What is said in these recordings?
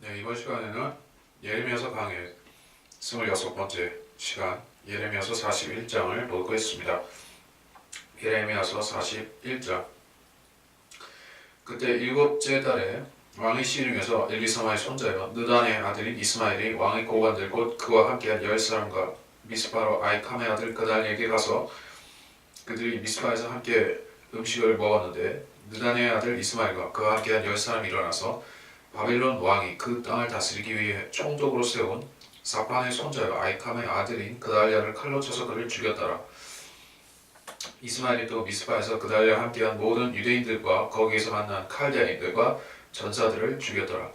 네, 이번 시간에는 예레미야서 강의 26번째 시간 예레미야서 41장을 보겠습니다. 예레미야서 41장. 그때 일곱째 달에 왕의 시중에서 엘리사마의 손자여 느단의 아들인 이스마엘이 왕의 고관들 곧 그와 함께한 10사람과 미스파로 아이캄의 아들 그달에게 가서 그들이 미스파에서 함께 음식을 먹었는데 느단의 아들 이스마엘과 그와 함께한 10사람이 일어나서 바빌론 왕이 그 땅을 다스리기 위해 총독으로 세운 사판의 손자여 아이캄의 아들인 그달랴를 칼로 쳐서 그를 죽였더라. 이스마엘이 또 미스파에서 그달랴와 함께한 모든 유대인들과 거기에서 만난 칼데아인들과 전사들을 죽였더라.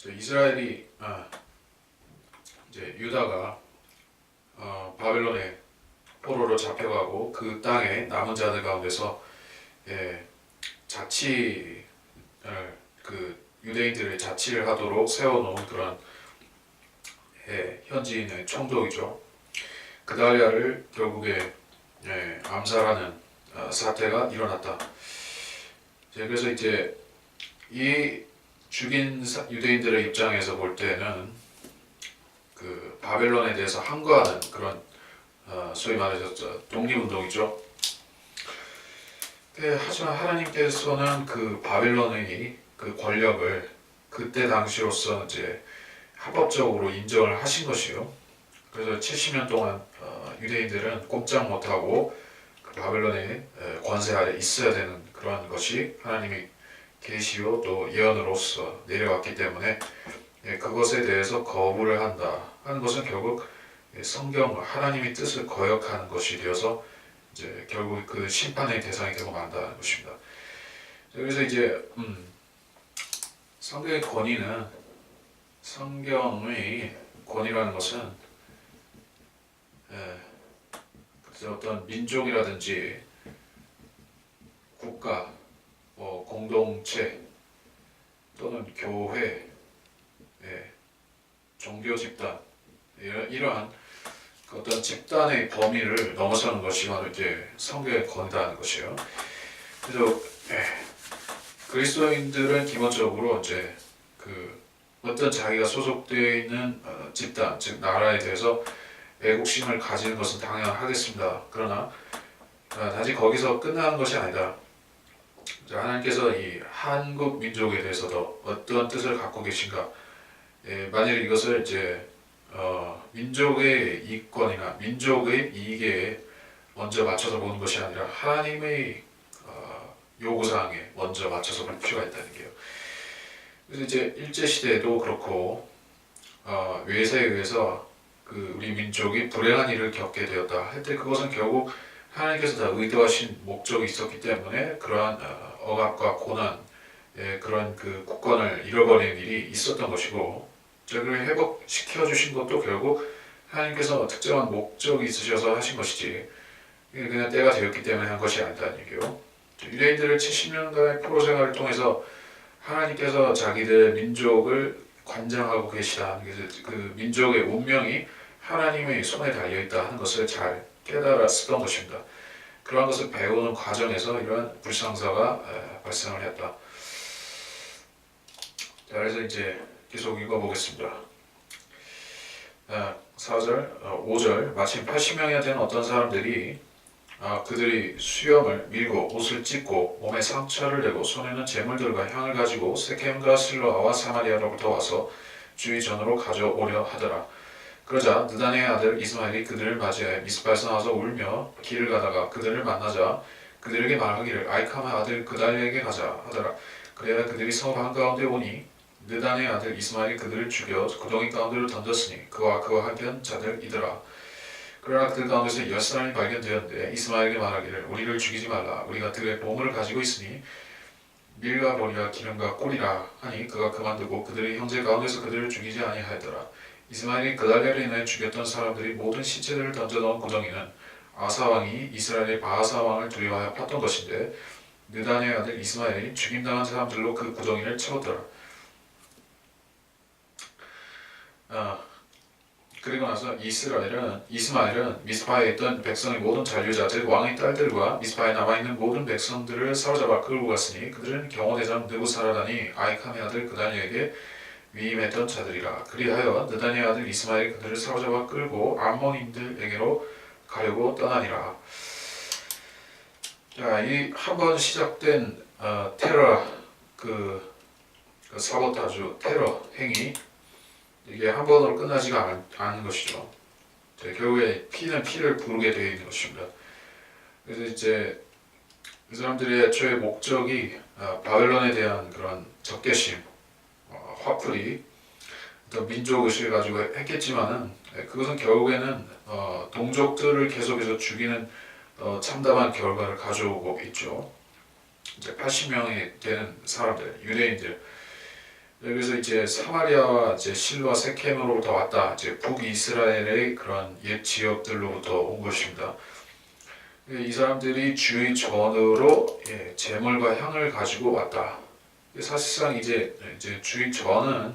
이스라엘이 이제 유다가 바빌론의 포로로 잡혀가고 그 땅에 남은 자들 가운데서 자치를 그 유대인들의 자치를 하도록 세워놓은 그런 현지인의 총독이죠. 그달랴를 결국에 암살하는 사태가 일어났다. 그래서 이제 이 죽인 유대인들의 입장에서 볼 때는 그 바벨론에 대해서 항거하는 그런 소위 말해서 독립운동이죠. 하지만 하나님께서는 그 바벨론의 그 권력을 그때 당시로서 이제 합법적으로 인정을 하신 것이요. 그래서 70년 동안 유대인들은 꼼짝 못하고 그 바벨론의 권세 아래 있어야 되는 그런 것이 하나님의 계시요 또 예언으로서 내려왔기 때문에 그것에 대해서 거부를 한다 하는 것은 결국 성경 하나님의 뜻을 거역하는 것이 되어서 이제 결국 그 심판의 대상이 되고 만다는 것입니다. 그래서 이제 성경의 권위라는 것은 어떤 민족이라든지 국가, 공동체 또는 교회, 종교 집단 이러한 어떤 집단의 범위를 넘어서는 것이 바로 이제 성경의 권위라는 것이에요. 그래서 그리스도인들은 기본적으로 이제 그 어떤 자기가 소속되어 있는 집단, 즉 나라에 대해서 애국심을 가지는 것은 당연하겠습니다. 그러나 단지 거기서 끝나는 것이 아니다. 하나님께서 이 한국 민족에 대해서도 어떤 뜻을 갖고 계신가? 만일 이것을 이제 민족의 이권이나 민족의 이익에 먼저 맞춰서 보는 것이 아니라 하나님의 요구사항에 먼저 맞춰서 볼 필요가 있다는 게요. 그래서 이제 일제 시대에도 그렇고 외세에 의해서 그 우리 민족이 불행한 일을 겪게 되었다 할 때 그것은 결국 하나님께서 다 의도하신 목적이 있었기 때문에 그러한 억압과 고난, 그런 그 국권을 잃어버리는 일이 있었던 것이고, 저를 회복시켜 주신 것도 결국 하나님께서 특정한 목적이 있으셔서 하신 것이지 그냥 때가 되었기 때문에 한 것이 아니다는 얘기요. 유대인들을 70년간의 포로 생활을 통해서 하나님께서 자기들 민족을 관장하고 계시다. 그래서 그 민족의 운명이 하나님의 손에 달려 있다 하는 것을 잘 깨달았었던 것입니다. 그러한 것을 배우는 과정에서 이러한 불상사가 발생을 했다. 자, 그래서 이제 계속 읽어보겠습니다. 4절, 5절 마침 80명이나 되는 어떤 사람들이 그들이 수염을 밀고 옷을 찢고 몸에 상처를 내고 손에는 재물들과 향을 가지고 세켐과 실로아와 사마리아로부터 와서 주의 전으로 가져오려 하더라. 그러자 느단의 아들 이스마엘이 그들을 맞이하여 미스파에서 나와서 울며 길을 가다가 그들을 만나자 그들에게 말하기를 아이캄의 아들 그달랴에게 가자 하더라. 그래야 그들이 성 한가운데 오니 느단의 아들 이스마엘이 그들을 죽여 구덩이 가운데로 던졌으니 그와 함께한 자들이더라. 그러나 그들 가운데서 10사람이 발견되었는데 이스마엘에게 말하기를 우리를 죽이지 말라. 우리가 들의 보물을 가지고 있으니 밀과 보리와 기름과 꿀이라 하니 그가 그만두고 그들의 형제 가운데서 그들을 죽이지 아니하였더라. 이스마엘이 그달랴를 인하여 죽였던 사람들이 모든 시체들을 던져넣은 구덩이는 아사왕이 이스라엘의 바하사왕을 두려워하여 팠던 것인데 느단의 아들 이스마엘이 죽임당한 사람들로 그 구덩이를 채웠더라. 그리고 나서 이스마엘은 미스파에 있던 백성의 모든 잔류자 즉 왕의 딸들과 미스파에 남아있는 모든 백성들을 사로잡아 끌고 갔으니 그들은 경호대장 느부사라다니 아이캄의 아들 그다니에게 위임했던 자들이라. 그리하여 느다니의 아들 이스마엘이 그들을 사로잡아 끌고 암몬인들에게로 가려고 떠나니라. 자, 이 한 번 시작된 테러 그 사보타주 테러 행위 이게 한 번으로 끝나지가 않은 것이죠. 결국에 피는 피를 부르게 되어 있는 것입니다. 그래서 이제 이 사람들의 애초의 목적이 바벨론에 대한 그런 적개심, 화풀이, 어떤 민족 의식을 가지고 했겠지만은 그것은 결국에는 동족들을 계속해서 죽이는 참담한 결과를 가져오고 있죠. 이제 80명이 되는 사람들, 유대인들. 그래서 이제 사마리아와 이제 실로와 세켐으로부터 왔다. 이제 북이스라엘의 그런 옛 지역들로부터 온 것입니다. 이 사람들이 주의 전으로 제물과 향을 가지고 왔다. 사실상 이제 주의 전은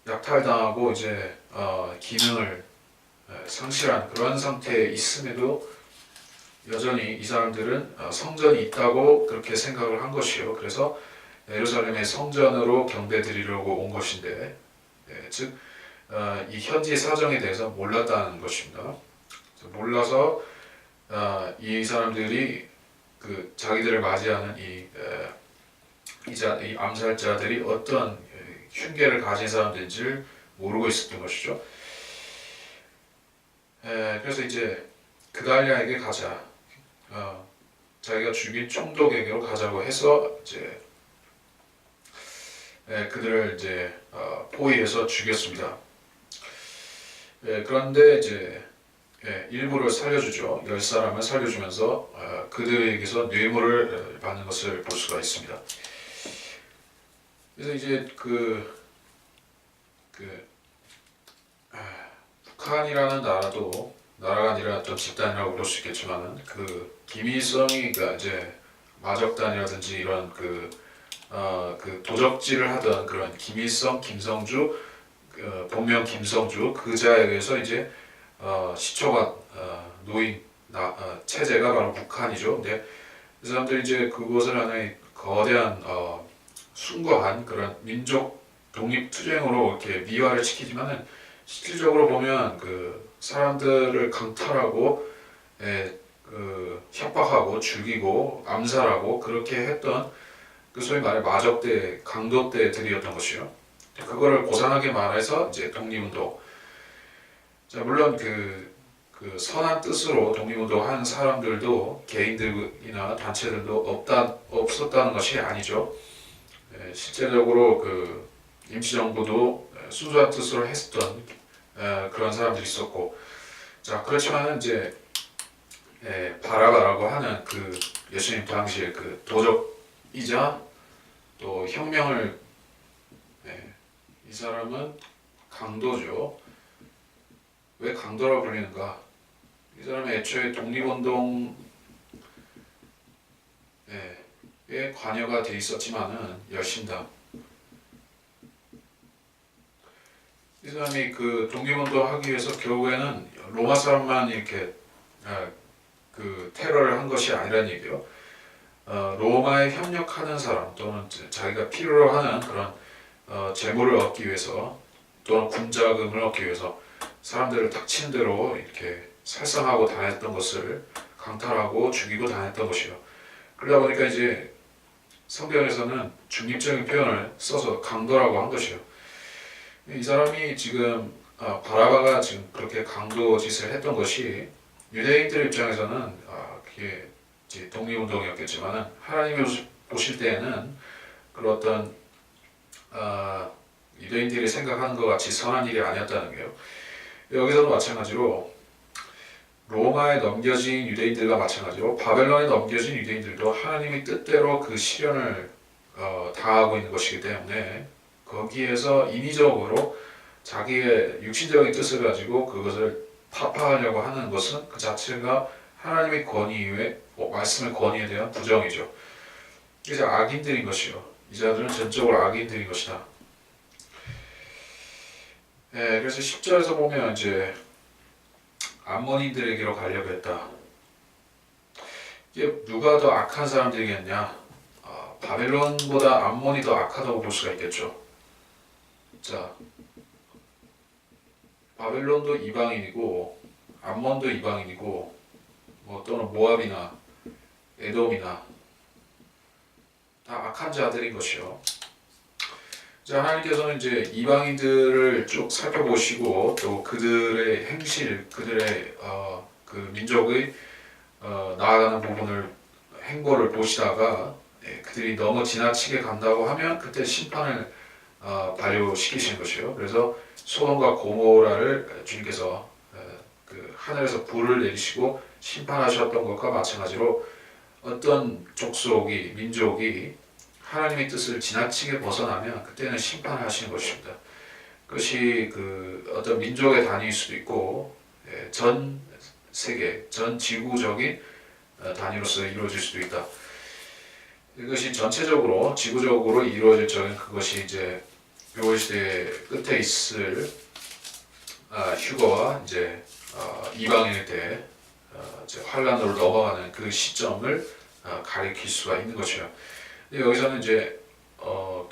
약탈당하고 이제 기능을 상실한 그런 상태에 있음에도 여전히 이 사람들은 성전이 있다고 그렇게 생각을 한 것이요. 그래서 예루살렘의 성전으로 경배드리려고 온 것인데, 즉 이 현지 사정에 대해서 몰랐다는 것입니다. 몰라서 이 사람들이 그 자기들을 맞이하는 이 암살자들이 어떤 흉계를 가진 사람들인지를 모르고 있었던 것이죠. 그래서 이제 그달리아에게 가자. 자기가 죽인 총독에게로 가자고 해서 이제 그들을 이제 포위해서 죽였습니다. 그런데 이제 일부를 살려주죠. 10사람을 살려주면서 그들에게서 뇌물을 받는 것을 볼 수가 있습니다. 그래서 이제 북한이라는 나라가 아니라 어떤 집단이라고 부를 수 있겠지만은 그 김일성이 이제 마적단이라든지 이런 그 도적질을 하던 그런 김일성, 김성주, 본명 김성주 그자에 의해서 이제 시초가 놓인 체제가 바로 북한이죠. 근데 그 사람들이 이제 그것을 하나의 거대한 숭고한 그런 민족 독립 투쟁으로 이렇게 미화를 시키지만은 실질적으로 보면 그 사람들을 강탈하고 협박하고 죽이고 암살하고 그렇게 했던 그 소위 말해 마적대, 강도대들이었던 것이요. 그거를 고상하게 말해서 이제 독립운동. 자, 물론 그 선한 뜻으로 독립운동 한 사람들도 개인들이나 단체들도 없었다는 것이 아니죠. 실제적으로 그 임시정부도 순수한 뜻으로 했던 그런 사람들이 있었고, 자 그렇지만은 이제 바라바라고 하는 그 예수님 당시에 그 도적이자 또 혁명을 이 사람은 강도죠. 왜 강도라고 불리는가? 이 사람은 애초에 독립운동에 관여가 돼 있었지만은 열심당. 이 사람이 그 독립운동 하기 위해서 결국에는 로마 사람만 이렇게 그 테러를 한 것이 아니라는 얘기요. 로마에 협력하는 사람 또는 자기가 필요로 하는 그런 재물을 얻기 위해서 또는 군자금을 얻기 위해서 사람들을 닥친 대로 이렇게 살상하고 다녔던 것을 강탈하고 죽이고 다녔던 것이요. 그러다 보니까 이제 성경에서는 중립적인 표현을 써서 강도라고 한 것이요. 이 사람이 지금 바라바가 지금 그렇게 강도 짓을 했던 것이 유대인들 입장에서는 그게 이제 독립운동이었겠지만은 하나님이 보실 때에는 그런 어떤 유대인들이 생각하는 것 같이 선한 일이 아니었다는 게요. 여기서도 마찬가지로 로마에 넘겨진 유대인들과 마찬가지로 바벨론에 넘겨진 유대인들도 하나님의 뜻대로 그 시련을 당하고 있는 것이기 때문에 거기에서 인위적으로 자기의 육신적인 뜻을 가지고 그것을 타파하려고 하는 것은 그 자체가 하나님의 권위에 말씀의 권위에 대한 부정이죠. 그래서 악인들인 것이요. 이 자들은 전적으로 악인들인 것이다. 예, 그래서 10절에서 보면 이제 암몬인들에게로 가려고 했다. 이게 누가 더 악한 사람들이겠냐? 바벨론보다 암몬이 더 악하다고 볼 수가 있겠죠. 자, 바벨론도 이방인이고 암몬도 이방인이고 뭐 또는 모압이나 에돔이나 다 악한 자들인 것이요. 자, 하나님께서는 이제 이방인들을 쭉 살펴보시고 또 그들의 행실, 그들의 그 민족의 나아가는 부분을 행보를 보시다가 그들이 너무 지나치게 간다고 하면 그때 심판을 발효시키시는 것이요. 그래서 소돔과 고모라를 주님께서 그 하늘에서 불을 내리시고 심판하셨던 것과 마찬가지로 어떤 족속이 민족이 하나님의 뜻을 지나치게 벗어나면 그때는 심판을 하시는 것입니다. 그것이 그 어떤 민족의 단위일 수도 있고 전 세계, 전 지구적인 단위로서 이루어질 수도 있다. 이것이 전체적으로 지구적으로 이루어질 적은 그것이 이제 요 시대 끝에 있을 휴거와 이제 이방인일 때 이제 환란으로 넘어가는 그 시점을 가리킬 수가 있는 것이에요. 여기서는 이제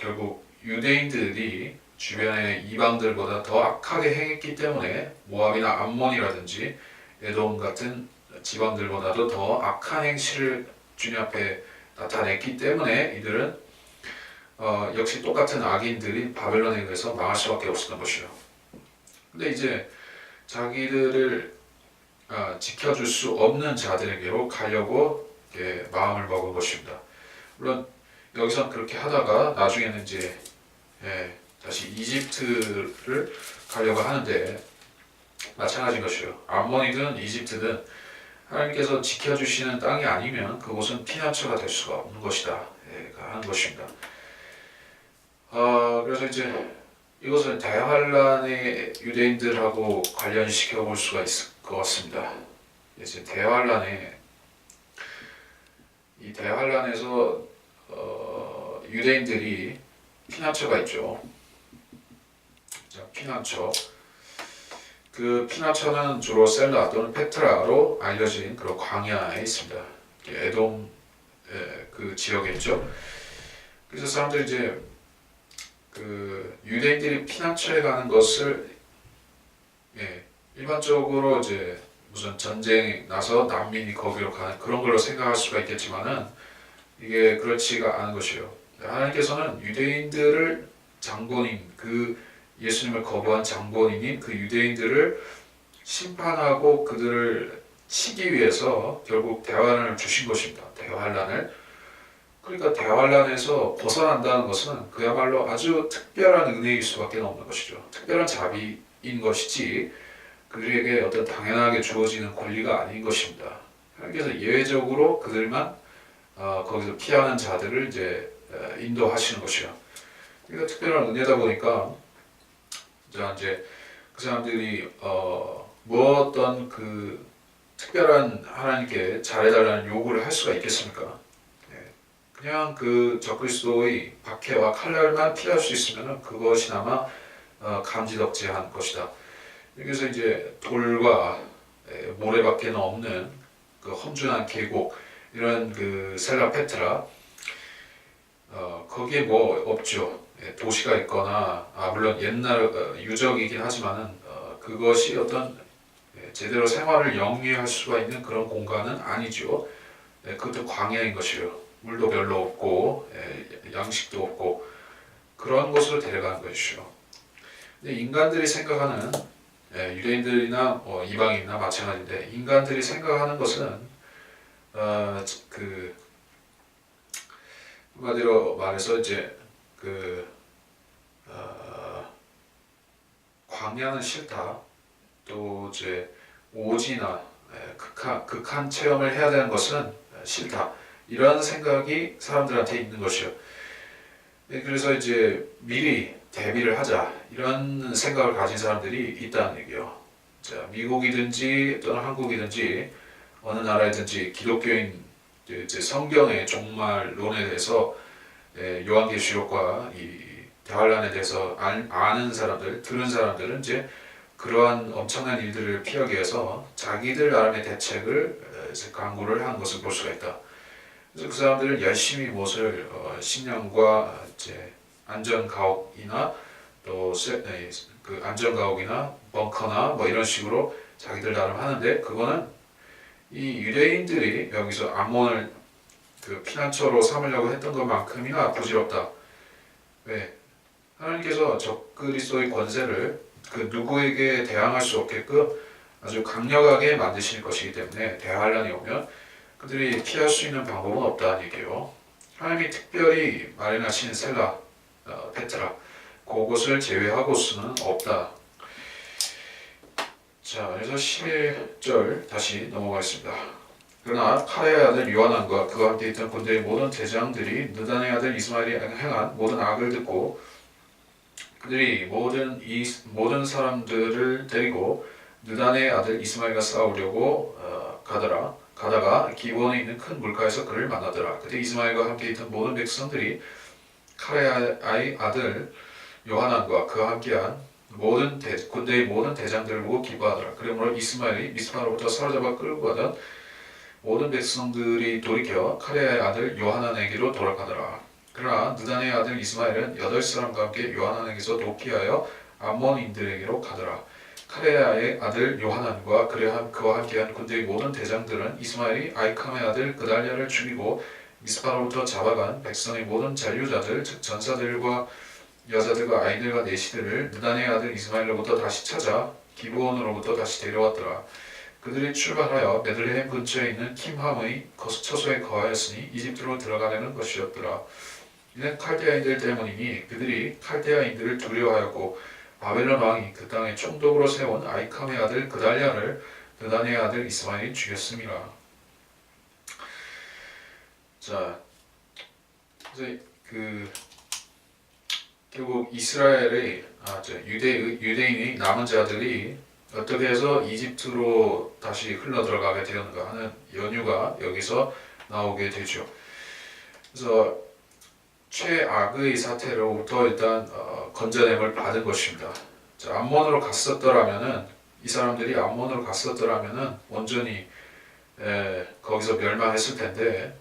결국 유대인들이 주변의 이방들보다 더 악하게 행했기 때문에 모압이나 암몬이라든지 에돔 같은 지방들보다도 더 악한 행실을 주님 앞에 나타냈기 때문에 이들은 역시 똑같은 악인들이 바벨론에 의해서 망할 수밖에 없었던 것이요. 근데 이제 자기들을 지켜줄 수 없는 자들에게로 가려고 마음을 먹은 것입니다. 물론 여기서 그렇게 하다가 나중에는 이제 다시 이집트를 가려고 하는데 마찬가지인 것이요. 암몬이든 이집트든 하나님께서 지켜주시는 땅이 아니면 그곳은 피난처가 될 수가 없는 것이다 하는 것입니다. 그래서 이제 이것은 대환란의 유대인들하고 관련시켜 볼 수가 있을 것 같습니다. 이제 이 대환란에서 유대인들이 피난처가 있죠. 자, 피난처. 그 피난처는 주로 셀라 또는 페트라로 알려진 그런 광야에 있습니다. 에돔 그 지역에 있죠. 그래서 사람들이 이제 그 유대인들이 피난처에 가는 것을 일반적으로 이제 무슨 전쟁이 나서 난민이 거기로 가는 그런 걸로 생각할 수가 있겠지만은 이게 그렇지가 않은 것이에요. 하나님께서는 유대인들을 장본인 그 예수님을 거부한 장본인인 그 유대인들을 심판하고 그들을 치기 위해서 결국 대환란을 주신 것입니다. 대환란을. 그러니까 대환란에서 벗어난다는 것은 그야말로 아주 특별한 은혜일 수밖에 없는 것이죠. 특별한 자비인 것이지 그들에게 어떤 당연하게 주어지는 권리가 아닌 것입니다. 하나님께서 예외적으로 그들만 거기서 피하는 자들을 이제 인도하시는 것이요. 그러니까 특별한 은혜다 보니까 이제 그 사람들이 뭐 어떤 그 특별한 하나님께 잘해달라는 요구를 할 수가 있겠습니까? 그냥 그 적그리스도의 박해와 칼날만 피할 수 있으면 그것이나마 감지덕지한 것이다. 여기서 이제 돌과 모래밖에는 없는 그 험준한 계곡 이런 그 셀라 페트라 거기에 뭐 없죠. 도시가 있거나 물론 옛날 유적이긴 하지만은 그것이 어떤 제대로 생활을 영위할 수가 있는 그런 공간은 아니죠. 그것도 광야인 것이요. 물도 별로 없고 양식도 없고 그런 곳으로 데려가는 것이죠. 근데 인간들이 생각하는 유대인들이나 이방인이나 마찬가지인데 인간들이 생각하는 것은 그 한마디로 말해서 이제 그 광야는 싫다. 또 이제 오지나 극한 체험을 해야 되는 것은 싫다. 이런 생각이 사람들한테 있는 것이요. 그래서 이제 미리 대비를 하자 이런 생각을 가진 사람들이 있다는 얘기요. 자, 미국이든지 또는 한국이든지 어느 나라이든지 기독교인 이제 성경의 종말론에 대해서 요한계시록과 이 대환란에 대해서 아는 사람들, 들은 사람들은 이제 그러한 엄청난 일들을 피하기 위해서 자기들 나름의 대책을 이제 강구를 하는 것을 볼 수가 있다. 그래서 그 사람들은 열심히 무엇을 식량과 이제 안전가옥이나 그 안전가옥이나 벙커나 뭐 이런 식으로 자기들 나름 하는데, 그거는 이 유대인들이 여기서 암몬을 그 피난처로 삼으려고 했던 것만큼이나 부질없다. 왜? 하나님께서 적그리스도의 권세를 그 누구에게 대항할 수 없게끔 아주 강력하게 만드실 것이기 때문에 대환란이 오면 그들이 피할 수 있는 방법은 없다는 얘기예요. 하나님이 특별히 마련하신 셀라, 페트라, 그것을 제외하고서는 없다. 자, 그래서 11절 다시 넘어가겠습니다. 그러나 카레의 아들 요하난과 그와 함께 있던 군대의 모든 대장들이 느단의 아들 이스마엘이 행한 모든 악을 듣고 그들이 모든 사람들을 데리고 느단의 아들 이스마엘과 싸우려고 가다가 기브온에 있는 큰 물가에서 그를 만나더라. 그때 이스마엘과 함께 있던 모든 백성들이 카레아의 아들 요하난과 그와 함께한 군대의 모든 대장들을 보고 기뻐하더라. 그러므로 이스마엘이 미스파로부터 사로잡아 끌고 가던 모든 백성들이 돌이켜 카레아의 아들 요하난에게로 돌아가더라. 그러나 느단의 아들 이스마엘은 8사람과 함께 요하난에게서 도피하여 암몬인들에게로 가더라. 카레아의 아들 요하난과 그와 함께한 군대의 모든 대장들은 이스마엘이 아이캄의 아들 그달랴를 죽이고 미스파로부터 잡아간 백성의 모든 잔류자들 즉 전사들과 여자들과 아이들과 내시들을 느단의 아들 이스마엘로부터 다시 찾아 기브온으로부터 다시 데려왔더라. 그들이 출발하여 베들레헴 근처에 있는 킴함의 처소에 거하였으니 이집트로 들어가려는 것이었더라. 이는 칼데아인들 때문이니 그들이 칼데아인들을 두려워하였고 바벨론 왕이 그 땅에 총독으로 세운 아이캄의 아들 그달랴를 느단의 아들 이스마엘이 죽였음이라. 자, 이제 결국 이스라엘의 유대인의 남은 자들이 어떻게 해서 이집트로 다시 흘러 들어가게 되었는가 하는 연유가 여기서 나오게 되죠. 그래서 최악의 사태로부터 일단 건져냄을 받은 것입니다. 자, 암몬으로 갔었더라면은 이 사람들이 암몬으로 갔었더라면은 온전히 거기서 멸망했을 텐데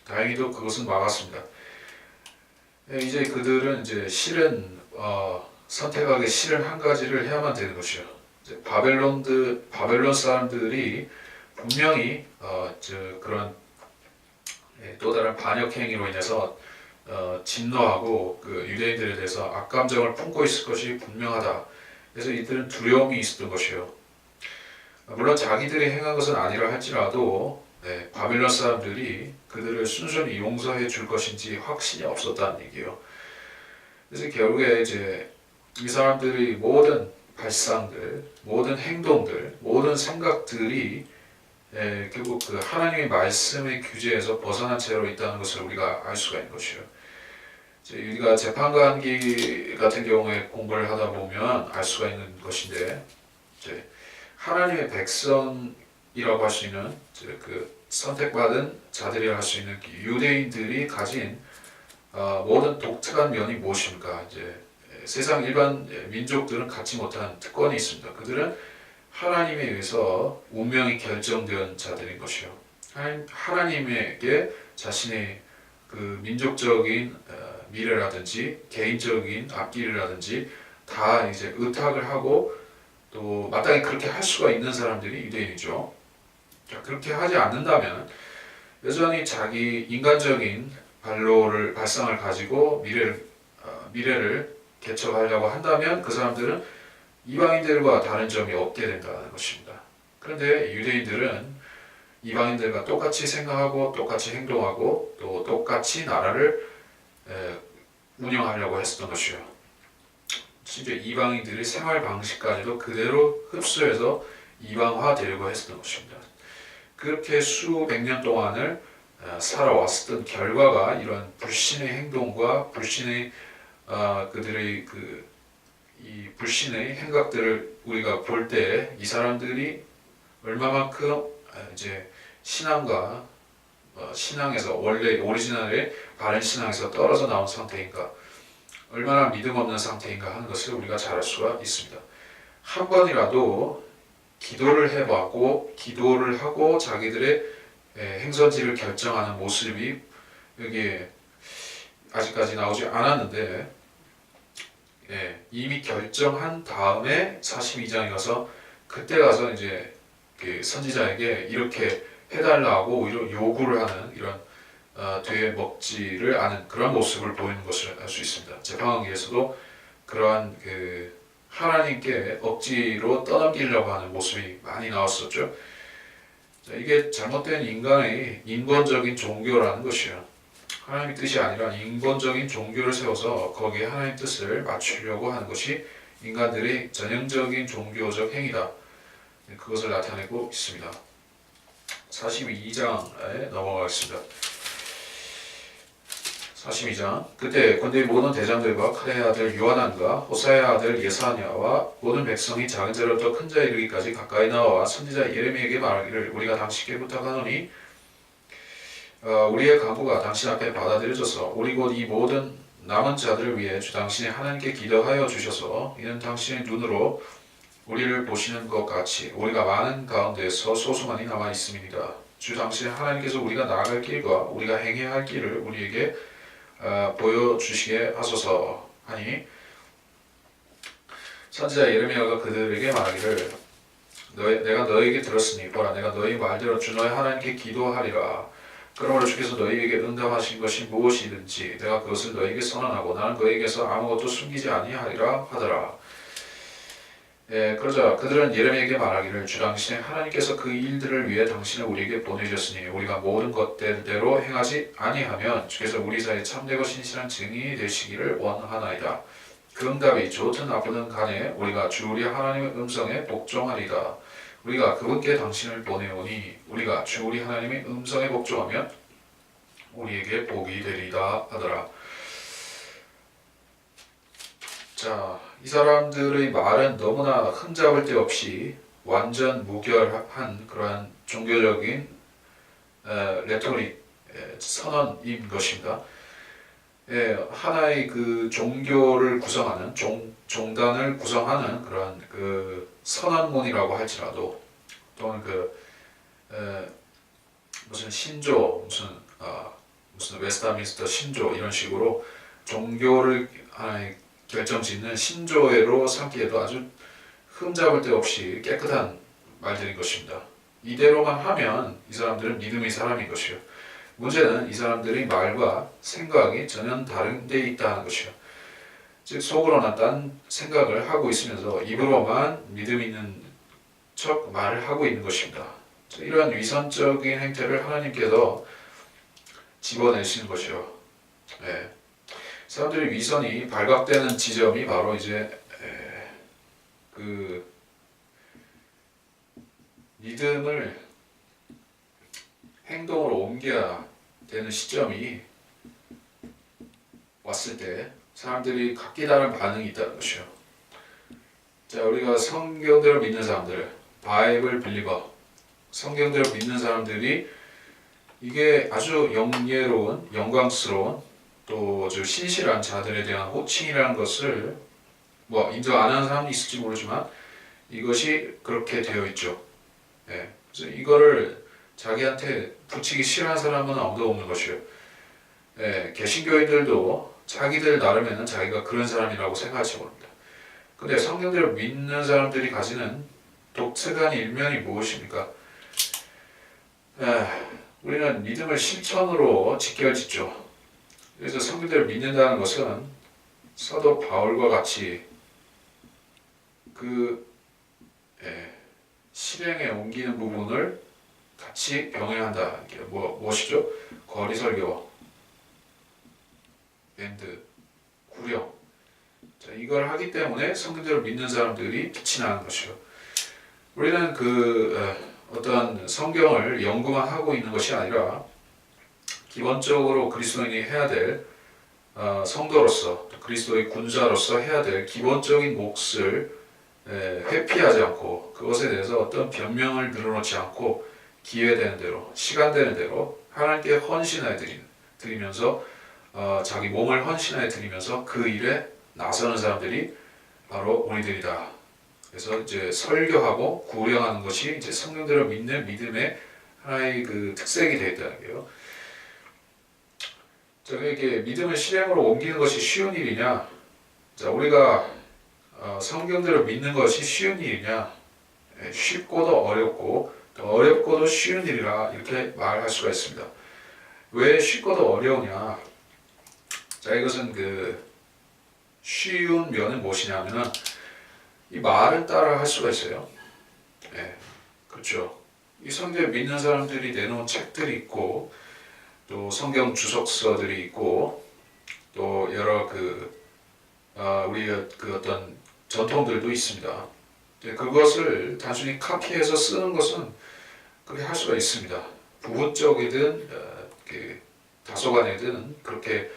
다행히도 그것은 막았습니다. 이제 그들은 이제 선택하기 싫은 한 가지를 해야만 되는 것이요. 바벨론 사람들이 분명히 그런 또 다른 반역 행위로 인해서 진노하고 그 유대인들에 대해서 악감정을 품고 있을 것이 분명하다. 그래서 이들은 두려움이 있었던 것이요. 물론 자기들이 행한 것은 아니라 할지라도 바벨론 사람들이 그들을 순순히 용서해 줄 것인지 확신이 없었다는 얘기예요. 그래서 결국에 이제 이 사람들이 모든 발상들, 모든 행동들, 모든 생각들이 결국 그 하나님의 말씀의 규제에서 벗어난 채로 있다는 것을 우리가 알 수가 있는 것이요. 우리가 재판관기 같은 경우에 공부를 하다 보면 알 수가 있는 것인데, 하나님의 백성이라고 할 수 있는 그 선택받은 자들이라 할 수 있는 유대인들이 가진 모든 독특한 면이 무엇입니까? 세상 일반 민족들은 갖지 못한 특권이 있습니다. 그들은 하나님에 의해서 운명이 결정된 자들인 것이요. 하나님에게 자신의 그 민족적인 미래라든지 개인적인 앞길이라든지 다 이제 의탁을 하고 또 마땅히 그렇게 할 수가 있는 사람들이 유대인이죠. 그렇게 하지 않는다면 여전히 자기 인간적인 발상을 가지고 미래를 개척하려고 한다면 그 사람들은 이방인들과 다른 점이 없게 된다는 것입니다. 그런데 유대인들은 이방인들과 똑같이 생각하고 똑같이 행동하고 또 똑같이 나라를 운영하려고 했었던 것이요. 심지어 이방인들의 생활 방식까지도 그대로 흡수해서 이방화되려고 했었던 것입니다. 그렇게 수백 년 동안을 살아왔었던 결과가 이런 불신의 행동과 불신의 그들의 이 불신의 행각들을 우리가 볼 때 이 사람들이 얼마만큼 이제 신앙과 신앙에서 원래 오리지널의 바른 신앙에서 떨어져 나온 상태인가. 얼마나 믿음 없는 상태인가 하는 것을 우리가 잘 알 수가 있습니다. 한 번이라도 기도를 해봤고 기도를 하고 자기들의 행선지를 결정하는 모습이 여기에 아직까지 나오지 않았는데 이미 결정한 다음에 42장에 가서 그때 가서 이제 그 선지자에게 이렇게 해달라고 오히려 요구를 하는 이런 되먹지를 않은 그런 모습을 보이는 것을 알 수 있습니다. 재판관계에서도 그러한 그 하나님께 억지로 떠넘기려고 하는 모습이 많이 나왔었죠. 자, 이게 잘못된 인간의 인본적인 종교라는 것이요. 하나님의 뜻이 아니라 인본적인 종교를 세워서 거기에 하나님의 뜻을 맞추려고 하는 것이 인간들의 전형적인 종교적 행위다. 그것을 나타내고 있습니다. 42장에 넘어가겠습니다. 42장. 그때 군대의 모든 대장들과 카레의 아들 요하난과 호사의 아들 예사냐와 모든 백성이 작은 자로부터 큰 자에 이르기까지 가까이 나와 선지자 예레미야에게 말하기를 우리가 당신께 부탁하노니 우리의 간구가 당신 앞에 받아들여져서 우리 곧 이 모든 남은 자들을 위해 주 당신의 하나님께 기도하여 주셔서 이는 당신의 눈으로 우리를 보시는 것 같이 우리가 많은 가운데서 소수만이 남아 있음이니이다. 주 당신의 하나님께서 우리가 나아갈 길과 우리가 행해야 할 길을 우리에게 보여주시게 하소서 하니 선지자 예레미야가 그들에게 말하기를 내가 너희에게 들었으니 보라 내가 너희 말대로 주 너희 하나님께 기도하리라. 그러므로 주께서 너희에게 응답하신 것이 무엇이든지 내가 그것을 너희에게 선언하고 나는 너희에게서 아무것도 숨기지 아니하리라 하더라. 그러자 그들은 예레미야에게 말하기를 주 당신의 하나님께서 그 일들을 위해 당신을 우리에게 보내주셨으니 우리가 모든 것대로 행하지 아니하면 주께서 우리 사이에 참되고 신실한 증인이 되시기를 원하나이다. 그 응답이 좋든 나쁘든 간에 우리가 주 우리 하나님의 음성에 복종하리다. 우리가 그분께 당신을 보내오니 우리가 주 우리 하나님의 음성에 복종하면 우리에게 복이 되리다 하더라. 자, 이 사람들의 말은 너무나 흠잡을 데 없이 완전 무결한 그러한 종교적인 레토릭 선언인 것입니다. 하나의 그 종교를 구성하는 종단을 구성하는 그러한 그 선언문이라고 할지라도 또는 그 무슨 신조 무슨 웨스트민스터 신조 이런 식으로 종교를 하나의 결정짓는 신조어로 삼기에도 아주 흠잡을 데 없이 깨끗한 말들인 것입니다. 이대로만 하면 이 사람들은 믿음의 사람인 것이요. 문제는 이 사람들의 말과 생각이 전혀 다른 데 있다는 것이요. 즉 속으로는 딴 생각을 하고 있으면서 입으로만 믿음 있는 척 말을 하고 있는 것입니다. 이러한 위선적인 행태를 하나님께서 집어내시는 것이요. 사람들의 위선이 발각되는 지점이 바로 이제 그 믿음을 행동으로 옮겨야 되는 시점이 왔을 때 사람들이 각기 다른 반응이 있다는 것이요. 자, 우리가 성경대로 믿는 사람들, 바이블 빌리버, 성경대로 믿는 사람들이 이게 아주 영예로운, 영광스러운 또 아주 신실한 자들에 대한 호칭이라는 것을 뭐 인정 안 하는 사람도 있을지 모르지만 이것이 그렇게 되어 있죠. 그래서 이거를 자기한테 붙이기 싫어하는 사람은 아무도 없는 것이에요. 개신교인들도 자기들 나름에는 자기가 그런 사람이라고 생각하지 모릅니다. 근데 성경대로 믿는 사람들이 가지는 독특한 일면이 무엇입니까? 우리는 믿음을 실천으로 직결짓죠. 그래서 성경대로 믿는다는 것은 사도 바울과 같이 그 실행에 옮기는 부분을 같이 병행한다. 이게 무엇이죠? 거리 설교, 밴드, 구령. 자, 이걸 하기 때문에 성경대로 믿는 사람들이 빛이 나는 것이요. 우리는 어떤 성경을 연구만 하고 있는 것이 아니라 기본적으로 그리스도인이 해야 될 성도로서 그리스도의 군사로서 해야 될 기본적인 몫을 회피하지 않고 그것에 대해서 어떤 변명을 늘어놓지 않고 기회되는 대로 시간 되는 대로 하나님께 헌신해 드리면서 자기 몸을 헌신하여 드리면서 그 일에 나서는 사람들이 바로 우리들이다. 그래서 이제 설교하고 구령하는 것이 이제 성령들을 믿는 믿음의 하나의 그 특색이 되어 있다는 게요. 자, 이렇게 믿음을 실행으로 옮기는 것이 쉬운 일이냐? 자, 우리가 성경들을 믿는 것이 쉬운 일이냐? 쉽고도 어렵고 또 어렵고도 쉬운 일이라 이렇게 말할 수가 있습니다. 왜 쉽고도 어려우냐? 자, 이것은 그 쉬운 면은 무엇이냐면은 이 말은 따라 할 수가 있어요. 예, 그렇죠. 이 성경 믿는 사람들이 내놓은 책들이 있고 또 성경 주석서들이 있고 또 여러 우리의 그 어떤 전통들도 있습니다. 그것을 단순히 카피해서 쓰는 것은 그렇게 할 수가 있습니다. 부분적이든 다소간이든 그렇게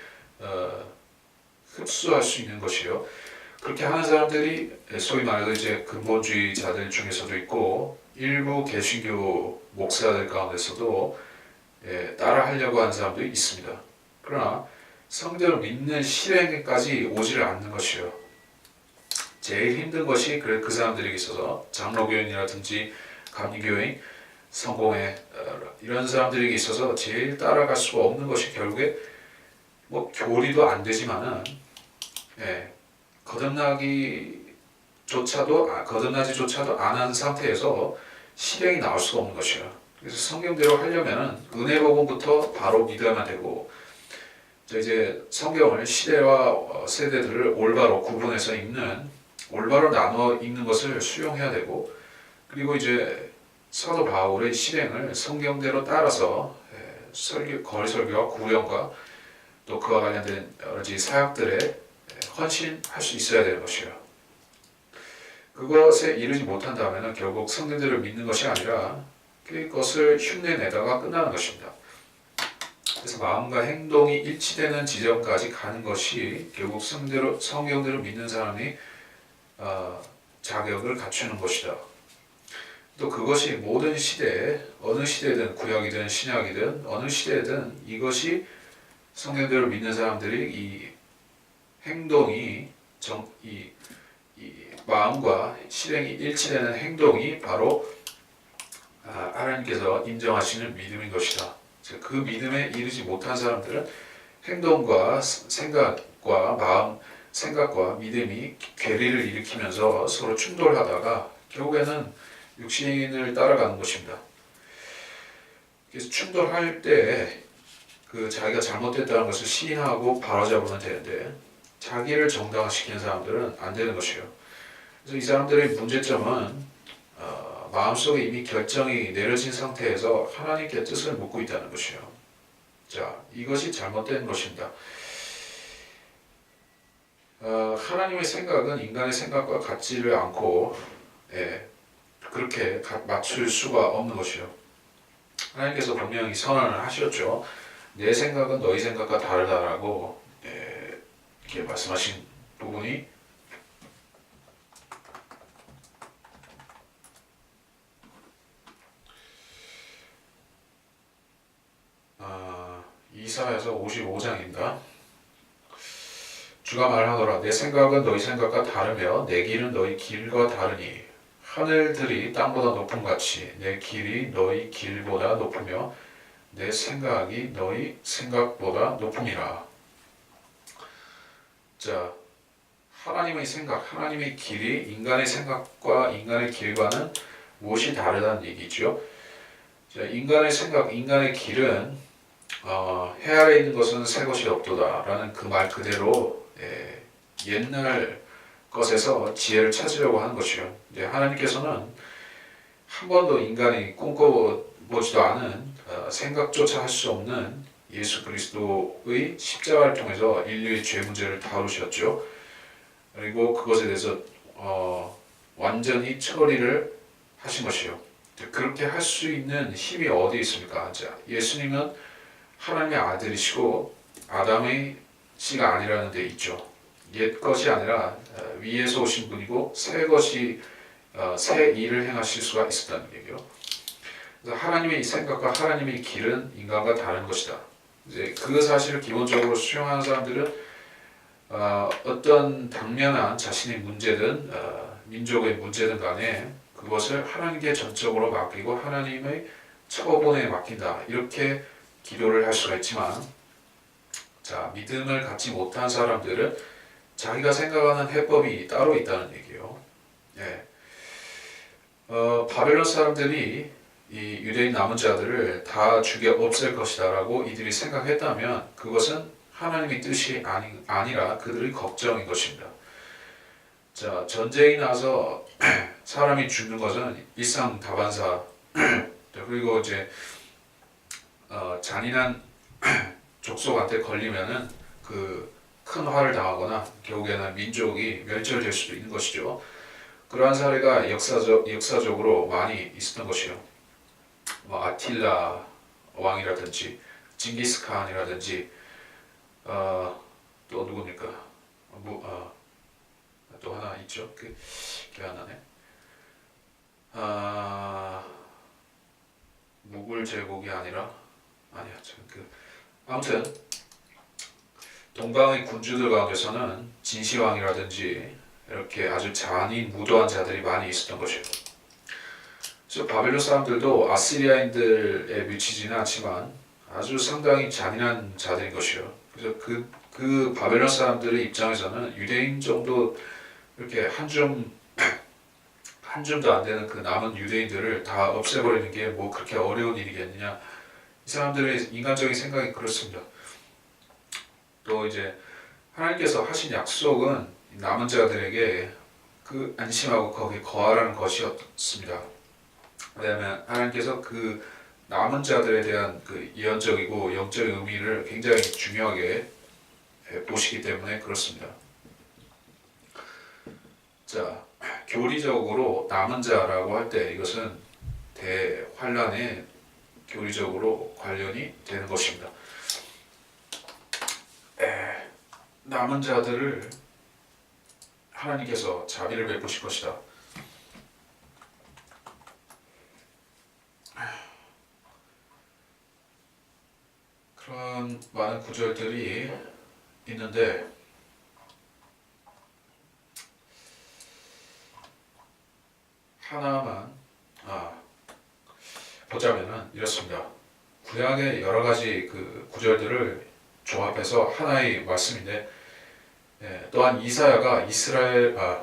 흡수할 수 있는 것이요. 그렇게 하는 사람들이 소위 말해서 이제 근본주의자들 중에서도 있고 일부 개신교 목사들 가운데서도 따라 하려고 하는 사람도 있습니다. 그러나 성경을 믿는 실행까지 오지를 않는 것이요. 제일 힘든 것이 그 사람들에게 있어서 장로교인이라든지 감리교인, 성공회 이런 사람들에게 있어서 제일 따라갈 수가 없는 것이 결국에 뭐 교리도 안 되지만은 거듭나지조차도 안 한 상태에서 실행이 나올 수가 없는 것이에요. 그래서 성경대로 하려면은 은혜 복음부터 바로 믿어야만 되고, 이제 성경을 시대와 세대들을 올바로 구분해서 올바로 나눠 읽는 것을 수용해야 되고, 그리고 이제 사도 바울의 실행을 성경대로 따라서 거리 설교와 구령과 또 그와 관련된 여러 가지 사역들에 헌신할 수 있어야 되는 것이에요. 그것에 이르지 못한다면 결국 성경대로 믿는 것이 아니라 그것을 흉내내다가 끝나는 것입니다. 그래서 마음과 행동이 일치되는 지점까지 가는 것이 결국 성경대로 믿는 사람이 자격을 갖추는 것이다. 또 그것이 모든 시대에 어느 시대든 구약이든 신약이든 어느 시대든 이것이 성경대로 믿는 사람들이 이 행동이 이 마음과 실행이 일치되는 행동이 바로 하나님께서 인정하시는 믿음인 것이다. 그 믿음에 이르지 못한 사람들은 행동과 생각과 믿음이 괴리를 일으키면서 서로 충돌하다가 결국에는 육신을 따라가는 것입니다. 그래서 충돌할 때 자기가 잘못됐다는 것을 시인하고 바로잡으면 되는데 자기를 정당화시키는 사람들은 안 되는 것이에요. 그래서 이 사람들의 문제점은 마음속에 이미 결정이 내려진 상태에서 하나님께 뜻을 묻고 있다는 것이에요. 자, 이것이 잘못된 것입니다. 하나님의 생각은 인간의 생각과 같지를 않고 그렇게 맞출 수가 없는 것이에요. 하나님께서 분명히 선언을 하셨죠. 내 생각은 너희 생각과 다르다라고 이렇게 말씀하신 부분이 이사야서 55장입니다. 주가 말하노라 내 생각은 너희 생각과 다르며 내 길은 너희 길과 다르니 하늘들이 땅보다 높음같이 내 길이 너희 길보다 높으며 내 생각이 너희 생각보다 높음이라. 자, 하나님의 생각, 하나님의 길이 인간의 생각과 인간의 길과는 무엇이 다르다는 얘기죠. 자, 인간의 생각, 인간의 길은 해 아래 있는 것은 새 것이 없도다라는 그 말 그대로 옛날 것에서 지혜를 찾으려고 하는 것이요. 하나님께서는 한 번도 인간이 꿈꿔보지도 않은 생각조차 할 수 없는 예수 그리스도의 십자가를 통해서 인류의 죄 문제를 다루셨죠. 그리고 그것에 대해서 완전히 처리를 하신 것이요. 그렇게 할 수 있는 힘이 어디 있습니까? 자, 예수님은 하나님의 아들이시고 아담의 씨가 아니라는 데 있죠. 옛 것이 아니라 위에서 오신 분이고 새 일을 행하실 수가 있었다는 얘기요. 그래서 하나님의 생각과 하나님의 길은 인간과 다른 것이다. 이제 그 사실을 기본적으로 수용하는 사람들은 어떤 당면한 자신의 문제든 민족의 문제든 간에 그것을 하나님께 전적으로 맡기고 하나님의 처분에 맡긴다. 이렇게 기도를 할 수가 있지만, 자, 믿음을 갖지 못한 사람들은 자기가 생각하는 해법이 따로 있다는 얘기예요. 예. 바벨론 사람들이 이 유대인 남은 자들을 다 죽여 없앨 것이다라고 이들이 생각했다면 그것은 하나님의 뜻이 아니라 그들의 걱정인 것입니다. 자, 전쟁이 나서 사람이 죽는 것은 일상다반사. 그리고 이제 잔인한 족속한테 걸리면은 그 큰 화를 당하거나 결국에는 민족이 멸절될 수도 있는 것이죠. 그러한 사례가 역사적으로 많이 있었던 것이요. 뭐 아틸라 왕이라든지 징기스칸이라든지 또 누굽니까? 또 하나 있죠. 기억 안 나네. 무굴 제국이 아니라 아니야. 아무튼 동방의 군주들 가운데서는 진시황이라든지 이렇게 아주 잔인 무도한 자들이 많이 있었던 것이에요. 그래서 바벨론 사람들도 아시리아인들에 미치지는 않지만 아주 상당히 잔인한 자들인 것이에요. 그래서 그 바벨론 사람들의 입장에서는 유대인 정도 이렇게 한 줌도 안 되는 그 남은 유대인들을 다 없애버리는 게 뭐 그렇게 어려운 일이겠느냐. 이 사람들의 인간적인 생각이 그렇습니다. 또 이제 하나님께서 하신 약속은 남은 자들에게 그 안심하고 거기에 거하라는 것이었습니다. 왜냐하면 하나님께서 그 남은 자들에 대한 그 예언적이고 영적인 의미를 굉장히 중요하게 보시기 때문에 그렇습니다. 자, 교리적으로 남은 자라고 할 때 이것은 대환란에 교리적으로 관련이 되는 것입니다. 남은 자들을 하나님께서 자비를 베푸실 것이다. 그런 많은 구절들이 있는데 하나만 보자면은 이렇습니다. 구약의 여러 가지 그 구절들을 조합해서 하나의 말씀인데, 또한 이사야가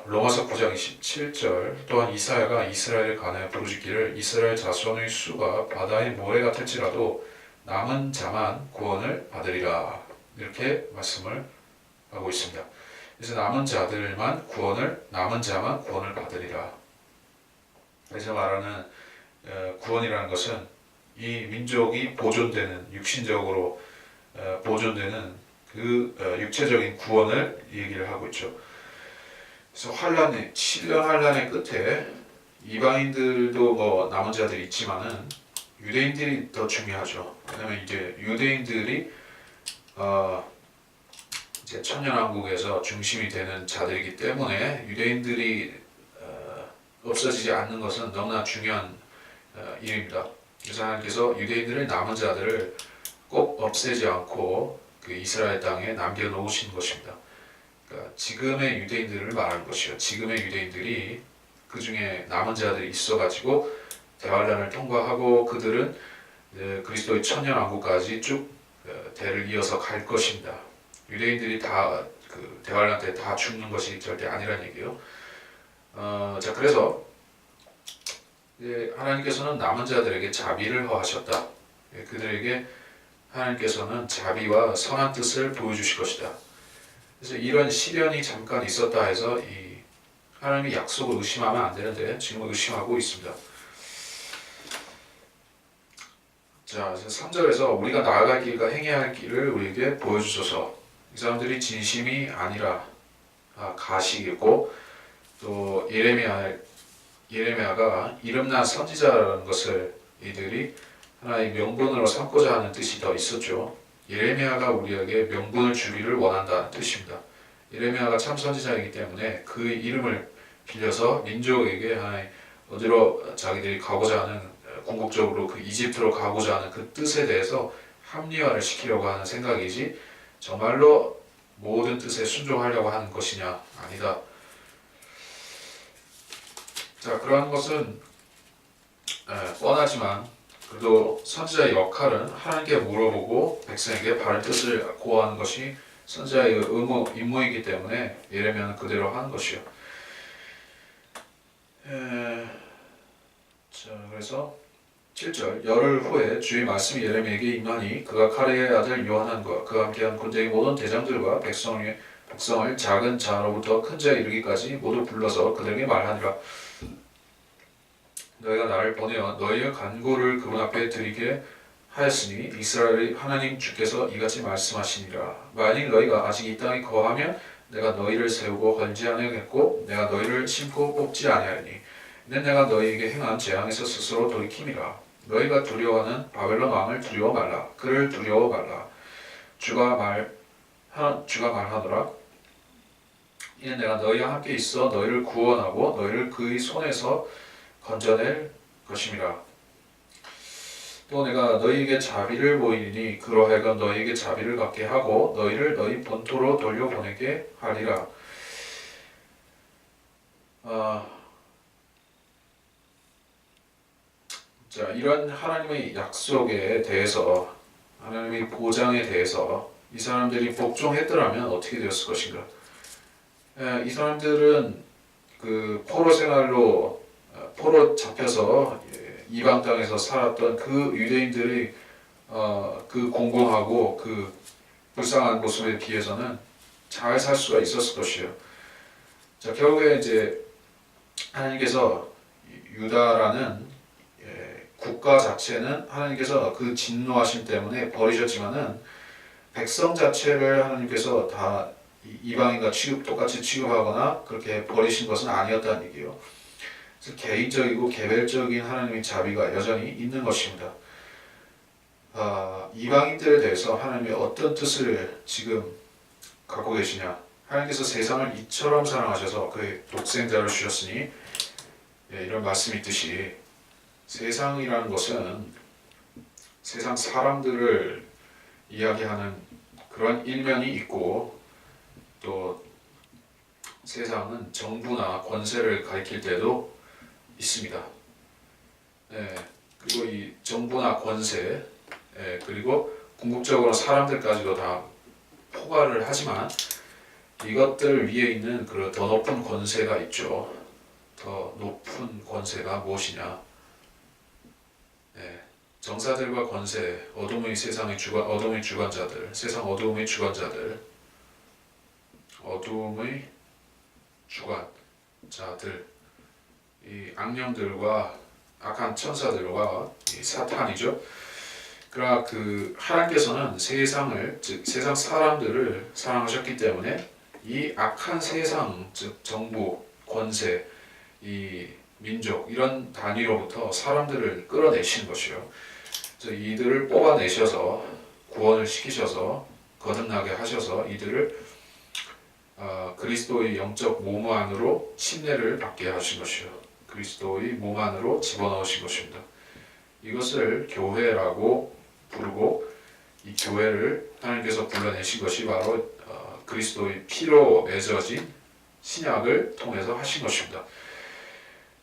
로마서 9장 17절 또한 이사야가 이스라엘을 관하여 부르짖기를 이스라엘 자손의 수가 바다의 모래 같을지라도 남은 자만 구원을 받으리라, 이렇게 말씀을 하고 있습니다. 그래서 남은 자만 구원을 받으리라. 그래서 말하는 구원이라는 것은 이 민족이 보존되는, 육신적으로 보존되는 그 육체적인 구원을 얘기를 하고 있죠. 그래서 7년 환란의 끝에 이방인들도 뭐 남은 자들이 있지만은 유대인들이 더 중요하죠. 왜냐면 이제 유대인들이 이제 천년왕국에서 중심이 되는 자들이기 때문에 유대인들이 없어지지 않는 것은 너무나 중요한 일입니다. 그래서 하나님께서 유대인들의 남은 자들을 꼭 없애지 않고 그 이스라엘 땅에 남겨놓으신 것입니다. 그러니까 지금의 유대인들을 말하는 것이요. 지금의 유대인들이 그 중에 남은 자들이 있어가지고 대환란을 통과하고 그들은 그리스도의 천년왕국까지 쭉 대를 이어서 갈 것입니다. 유대인들이 다 그 대환란 때 다 죽는 것이 절대 아니란 얘기예요. 자, 그래서 하나님께서는 남은 자들에게 자비를 허하셨다. 그들에게 하나님께서는 자비와 선한 뜻을 보여주실 것이다. 그래서 이런 시련이 잠깐 있었다 해서 이 하나님의 약속을 의심하면 안 되는데 지금 의심하고 있습니다. 자, 3절에서 우리가 나아갈 길과 행해야 할 길을 우리에게 보여주소서. 이 사람들이 진심이 아니라 가식이고, 또 예레미야가 이름난 선지자라는 것을 이들이 하나의 명분으로 삼고자 하는 뜻이 더 있었죠. 예레미야가 우리에게 명분을 주기를 원한다는 뜻입니다. 예레미야가 참 선지자이기 때문에 그 이름을 빌려서 민족에게 하나의 어디로 자기들이 가고자 하는, 궁극적으로 그 이집트로 가고자 하는 그 뜻에 대해서 합리화를 시키려고 하는 생각이지 정말로 모든 뜻에 순종하려고 하는 것이냐? 아니다. 자, 그러한 것은 뻔하지만 그래도 선지자의 역할은 하나님께 물어보고 백성에게 바른 뜻을 고하는 것이 선지자의 임무이기 때문에 예레미야는 그대로 하는 것이요. 자, 그래서 7절 열흘 후에 주의 말씀이 예레미야에게 임하니 그가 카레의 아들 요하난과 그와 함께한 군대의 모든 대장들과 백성을 작은 자로부터 큰 자에 이르기까지 모두 불러서 그들에게 말하니라. 너희가 나를 보내어 너희의 간구를 그분 앞에 드리게 하였으니 이스라엘의 하나님 주께서 이같이 말씀하시니라. 만일 너희가 아직 이 땅에 거하면 내가 너희를 세우고 건지 아니하겠고 내가 너희를 심고 뽑지 아니하리니 이는 내가 너희에게 행한 재앙에서 스스로 돌이킴이라. 너희가 두려워하는 바벨론 왕을 두려워 말라. 그를 두려워 말라. 주가 말하노라. 이는 내가 너희와 함께 있어 너희를 구원하고 너희를 그의 손에서 건져낼 것임이라. 또 내가 너희에게 자비를 보이니 그로하여금 너희에게 자비를 갖게 하고 너희를 너희 본토로 돌려보내게 하리라. 자, 이런 하나님의 약속에 대해서 하나님의 보장에 대해서 이 사람들이 복종했더라면 어떻게 되었을 것인가? 이 사람들은 그 포로 생활로 포로 잡혀서 이방 땅에서 살았던 그 유대인들의 그 공공하고 그 불쌍한 모습에 비해서는 잘 살 수가 있었을 것이에요. 자, 결국에 이제 하나님께서 유다라는 국가 자체는 하나님께서 그 진노하심 때문에 버리셨지만은 백성 자체를 하나님께서 다 이방인과 똑같이 취급하거나 그렇게 버리신 것은 아니었다는 얘기예요. 그래서 개인적이고 개별적인 하나님의 자비가 여전히 있는 것입니다. 이방인들에 대해서 하나님이 어떤 뜻을 지금 갖고 계시냐? 하나님께서 세상을 이처럼 사랑하셔서 그의 독생자를 주셨으니 이런 말씀이 있듯이 세상이라는 것은 세상 사람들을 이야기하는 그런 일면이 있고 또 세상은 정부나 권세를 가리킬 때도 있습니다. 그리고 이 정부나 권세 그리고 궁극적으로 사람들까지도 다 포괄을 하지만 이것들 위에 있는 그 더 높은 권세가 있죠. 더 높은 권세가 무엇이냐? 정사들과 권세, 어둠의 세상의 어둠의 주관자들, 세상 어둠의 주관자들, 어둠의 주관자들, 이 악령들과 악한 천사들과 이 사탄이죠. 그러나 그 하나님께서는 세상을, 즉 세상 사람들을 사랑하셨기 때문에 이 악한 세상, 즉 정부, 권세, 이 민족 이런 단위로부터 사람들을 끌어내신 것이요. 이들을 뽑아내셔서 구원을 시키셔서 거듭나게 하셔서 이들을 그리스도의 영적 몸 안으로 침례를 받게 하신 것이요. 그리스도의 몸 안으로 집어넣으신 것입니다. 이것을 교회라고 부르고 이 교회를 하나님께서 불러내신 것이 바로 그리스도의 피로 맺어진 신약을 통해서 하신 것입니다.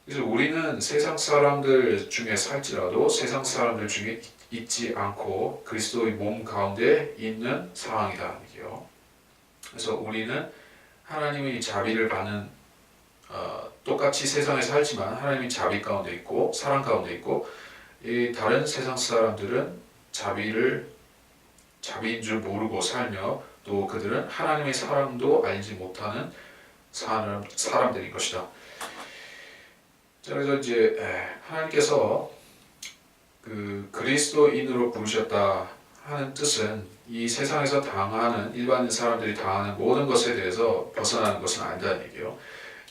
그래서 우리는 세상 사람들 중에 살지라도 세상 사람들 중에 있지 않고 그리스도의 몸 가운데 있는 상황이다. 그래서 우리는 하나님의 자비를 받는 똑같이 세상에 살지만 하나님의 자비 가운데 있고 사랑 가운데 있고 이 다른 세상 사람들은 자비인 줄 모르고 살며 또 그들은 하나님의 사랑도 알지 못하는 사람들인 것이다. 그래서 이제 하나님께서 그 그리스도인으로 부르셨다 하는 뜻은 이 세상에서 당하는 일반 사람들이 당하는 모든 것에 대해서 벗어나는 것은 아니다는 얘기예요.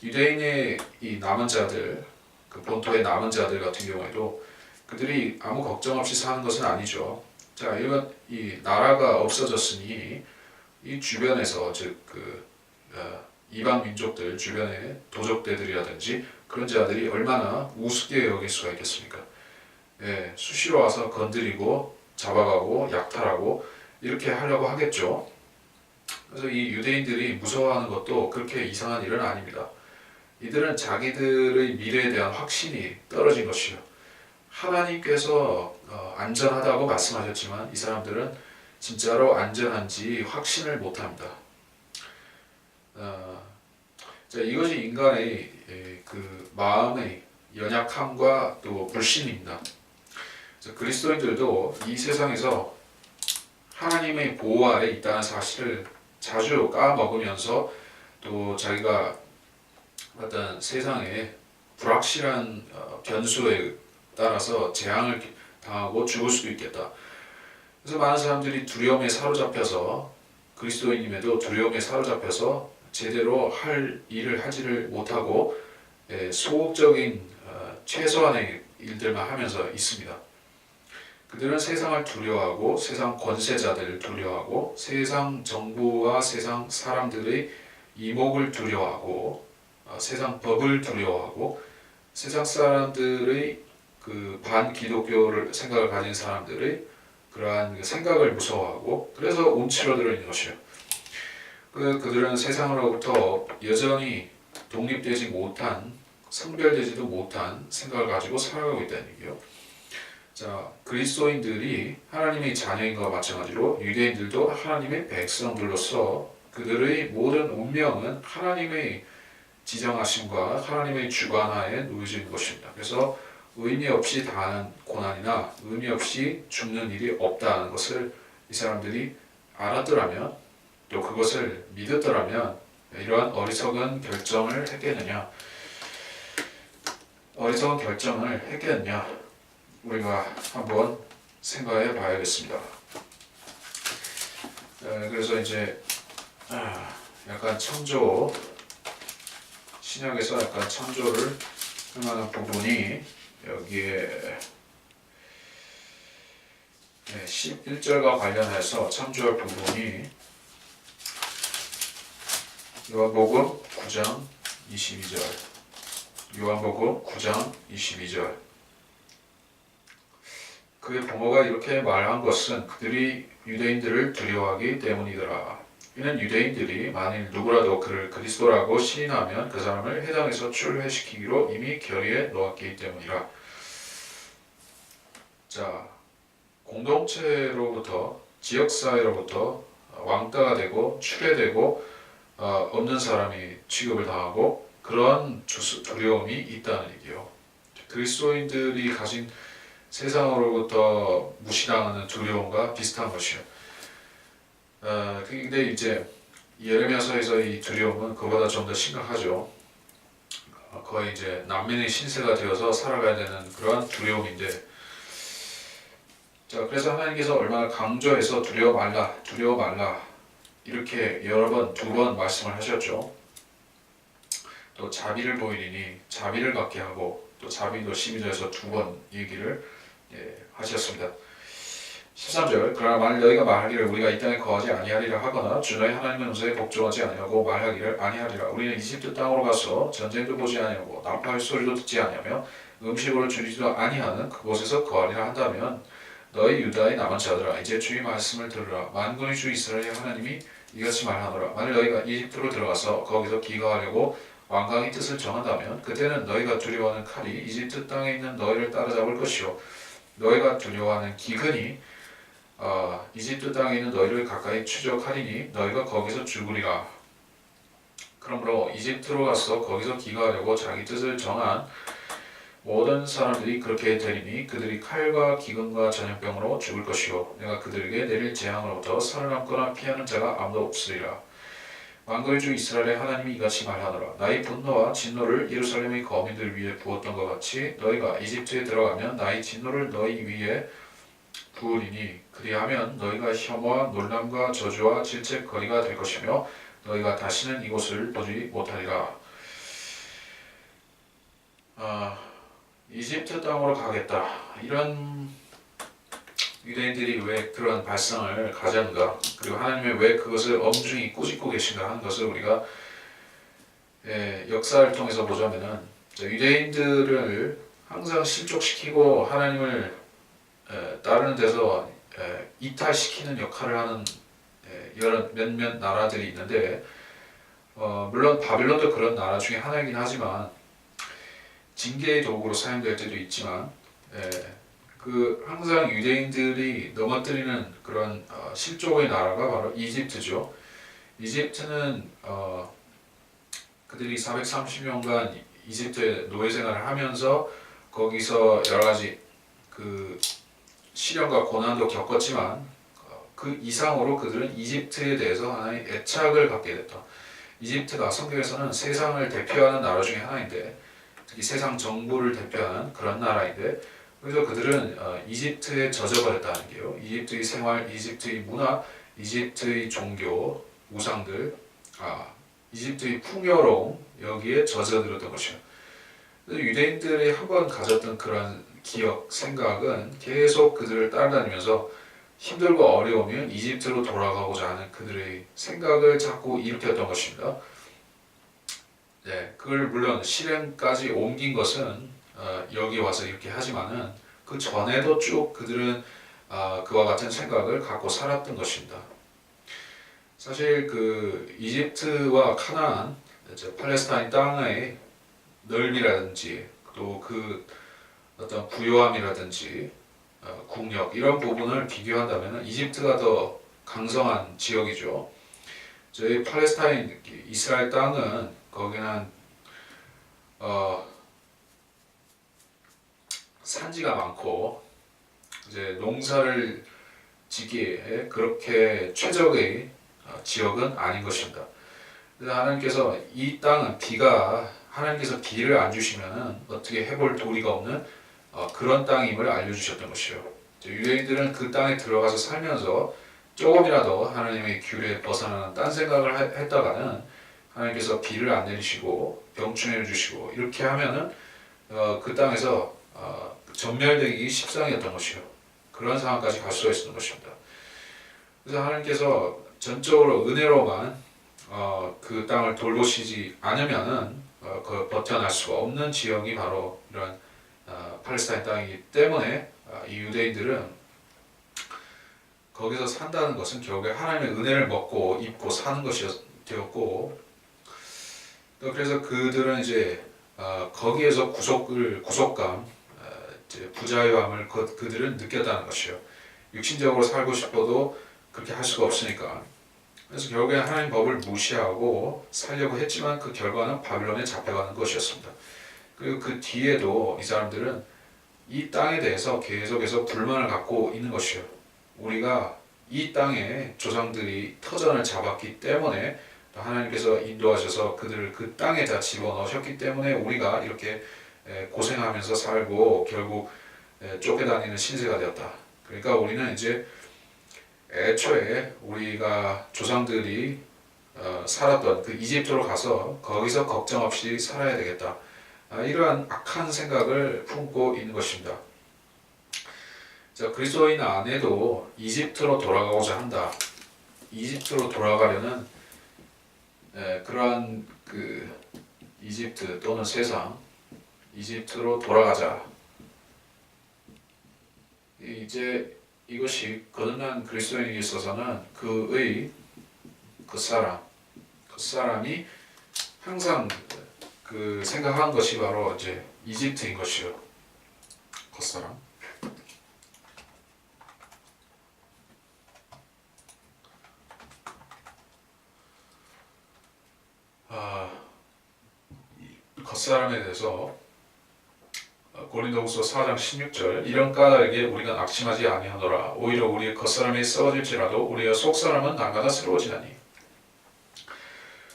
유대인의 이 남은 자들, 그 본토의 남은 자들 같은 경우에도 그들이 아무 걱정 없이 사는 것은 아니죠. 자, 이건 이 나라가 없어졌으니 이 주변에서 즉 이방 민족들 주변의 도적대들이라든지 그런 자들이 얼마나 우습게 여길 수가 있겠습니까? 수시로 와서 건드리고 잡아가고 약탈하고 이렇게 하려고 하겠죠. 그래서 이 유대인들이 무서워하는 것도 그렇게 이상한 일은 아닙니다. 이들은 자기들의 미래에 대한 확신이 떨어진 것이요. 하나님께서 안전하다고 말씀하셨지만 이 사람들은 진짜로 안전한지 확신을 못합니다. 자, 이것이 인간의 그 마음의 연약함과 또 불신입니다. 그리스도인들도 이 세상에서 하나님의 보호 아래 있다는 사실을 자주 까먹으면서 또 자기가 어떤 세상의 불확실한 변수에 따라서 재앙을 당하고 죽을 수도 있겠다. 그래서 많은 사람들이 두려움에 사로잡혀서 그리스도인임에도 두려움에 사로잡혀서 제대로 할 일을 하지를 못하고 소극적인 최소한의 일들만 하면서 있습니다. 그들은 세상을 두려워하고 세상 권세자들을 두려워하고 세상 정부와 세상 사람들의 이목을 두려워하고 세상 법을 두려워하고 세상 사람들의 그 반기독교를 생각을 가진 사람들의 그러한 생각을 무서워하고 그래서 움츠러들어 있는 것이에요. 그들은 세상으로부터 여전히 독립되지 못한 성별되지도 못한 생각을 가지고 살아가고 있다는 얘기예요. 자, 그리스도인들이 하나님의 자녀인 것과 마찬가지로 유대인들도 하나님의 백성들로서 그들의 모든 운명은 하나님의 지정하심과 하나님의 주관하에 놓여져 있는 것입니다. 그래서 의미 없이 당하는 고난이나 의미 없이 죽는 일이 없다는 것을 이 사람들이 알았더라면 또 그것을 믿었더라면 이러한 어리석은 결정을 했겠느냐? 어리석은 결정을 했겠느냐? 우리가 한번 생각해 봐야겠습니다. 그래서 이제 약간 창조 신약에서 약간 창조를 할 만한 부분이 여기에 11절과 관련해서 창조할 부분이 요한복음 9장 22절 요한복음 9장 22절 그의 부모가 이렇게 말한 것은 그들이 유대인들을 두려워하기 때문이더라. 이는 유대인들이 만일 누구라도 그를 그리스도라고 시인하면 그 사람을 회당에서 출회시키기로 이미 결의에 놓았기 때문이라. 자, 공동체로부터 지역사회로부터 왕따가 되고 출회되고 없는 사람이 취급을 당하고 그러한 두려움이 있다는 얘기예요. 그리스도인들이 가진 세상으로부터 무시당하는 두려움과 비슷한 것이요. 근데 이제 예레미야서에서 이 두려움은 그보다 좀 더 심각하죠. 거의 이제 난민의 신세가 되어서 살아가야 되는 그러한 두려움인데, 자, 그래서 하나님께서 얼마나 강조해서 두려워 말라 이렇게 여러 번, 두 번 말씀을 하셨죠. 또 자비를 보이리니 자비를 갖게 하고 또 자비도 12절에서 두 번 얘기를 하셨습니다. 13절 그러나 만일 너희가 말하기를 우리가 이 땅에 거하지 아니하리라 하거나 주 너희 하나님의 은사에 복종하지 아니하고 말하기를 아니하리라 우리는 이집트 땅으로 가서 전쟁도 보지 아니하고 나팔 소리도 듣지 아니하며 음식으로 줄이지도 아니하는 그곳에서 거하리라 한다면 너희 유다의 남은 자들아 이제 주의 말씀을 들으라. 만군의 주 이스라엘의 하나님이 이같이 말하노라. 만일 너희가 이집트로 들어가서 거기서 기거하려고 왕강의 뜻을 정한다면 그때는 너희가 두려워하는 칼이 이집트 땅에 있는 너희를 따라잡을 것이요 너희가 두려워하는 기근이 이집트 땅에 있는 너희를 가까이 추적하리니 너희가 거기서 죽으리라. 그러므로 이집트로 가서 거기서 기거하려고 자기 뜻을 정한 모든 사람들이 그렇게 되리니 그들이 칼과 기근과 전염병으로 죽을 것이요 내가 그들에게 내릴 재앙으로부터 살아남거나 피하는 자가 아무도 없으리라. 만군의 주 이스라엘의 하나님이 이같이 말하노라. 나의 분노와 진노를 예루살렘의 거민들 위에 부었던 것 같이 너희가 이집트에 들어가면 나의 진노를 너희 위에 부으리니 그리하면 너희가 혐오와 놀람과 저주와 질책거리가 될 것이며 너희가 다시는 이곳을 보지 못하리라. 이집트 땅으로 가겠다. 이런 유대인들이 왜 그런 발상을 가졌는가, 그리고 하나님이 왜 그것을 엄중히 꾸짖고 계신가 하는 것을 우리가 역사를 통해서 보자면은 유대인들을 항상 실족시키고 하나님을 따르는 데서 이탈시키는 역할을 하는 여러 몇몇 나라들이 있는데 물론 바빌론도 그런 나라 중에 하나이긴 하지만 징계의 도구로 사용될 때도 있지만 그 항상 유대인들이 넘어뜨리는 그런 실족의 나라가 바로 이집트죠. 이집트는 그들이 430년간 이집트에 노예 생활을 하면서 거기서 여러 가지 그 시련과 고난도 겪었지만 그 이상으로 그들은 이집트에 대해서 하나의 애착을 갖게 됐다. 이집트가 성경에서는 세상을 대표하는 나라 중에 하나인데 특히 세상 정부를 대표하는 그런 나라인데 그래서 그들은 이집트에 젖어버렸다는 게요. 이집트의 생활, 이집트의 문화, 이집트의 종교, 우상들, 이집트의 풍요로움 여기에 젖어들었던 것이요. 유대인들이 한번 가졌던 그런 기억, 생각은 계속 그들을 따라다니면서 힘들고 어려우면 이집트로 돌아가고자 하는 그들의 생각을 자꾸 일으켰던 것입니다. 네, 그걸 물론 실행까지 옮긴 것은 여기 와서 이렇게 하지만은 그 전에도 쭉 그들은 그와 같은 생각을 갖고 살았던 것입니다. 사실 그 이집트와 카나안, 팔레스타인 땅의 넓이라든지 또 그 어떤 부요함이라든지 국력 이런 부분을 비교한다면 이집트가 더 강성한 지역이죠. 저희 팔레스타인 이스라엘 땅은 거기는 산지가 많고 이제 농사를 짓기에 그렇게 최적의 지역은 아닌 것입니다. 그래서 하나님께서 이 땅은 하나님께서 비를 안 주시면은 어떻게 해볼 도리가 없는 그런 땅임을 알려주셨던 것이요. 유대인들은 그 땅에 들어가서 살면서 조금이라도 하나님의 규례에 벗어나는 딴 생각을 했다가는 하나님께서 비를 안 내리시고 병충해를 주시고 이렇게 하면은 그 땅에서 전멸되기 십상이었던 것이요. 그런 상황까지 갈 수가 있었던 것입니다. 그래서 하나님께서 전적으로 은혜로만 그 땅을 돌보시지 않으면은 버텨날 수가 없는 지역이 바로 이런 팔레스타인 땅이기 때문에 이 유대인들은 거기서 산다는 것은 결국에 하나님의 은혜를 먹고 입고 사는 것이었고 그래서 그들은 이제 거기에서 구속감, 부자유함을 그들은 느꼈다는 것이요. 육신적으로 살고 싶어도 그렇게 할 수가 없으니까. 그래서 결국에 하나님 법을 무시하고 살려고 했지만 그 결과는 바빌론에 잡혀가는 것이었습니다. 그리고 그 뒤에도 이 사람들은 이 땅에 대해서 계속해서 불만을 갖고 있는 것이요. 우리가 이 땅에 조상들이 터전을 잡았기 때문에 하나님께서 인도하셔서 그들을 그 땅에다 집어넣으셨기 때문에 우리가 이렇게 고생하면서 살고 결국 쫓겨다니는 신세가 되었다. 그러니까 우리는 이제 애초에 우리가 조상들이 살았던 그 이집트로 가서 거기서 걱정 없이 살아야 되겠다. 이러한 악한 생각을 품고 있는 것입니다. 자, 그리스도인 안에도 이집트로 돌아가고자 한다. 이집트로 돌아가려는 그러한 그 이집트 또는 세상, 이집트로 돌아가자. 이제 이것이 거듭난 그리스도인에게 있어서는 그 사람이 항상 그 생각한 것이 바로 이제 이집트인 것이요. 겉사람. 겉사람에 대해서 고린도후서 4장 16절 이런 까닭에 우리가 낙심하지 아니하노라. 오히려 우리의 겉사람이 썩어질지라도 우리의 속사람은 날마다 새로워지나니.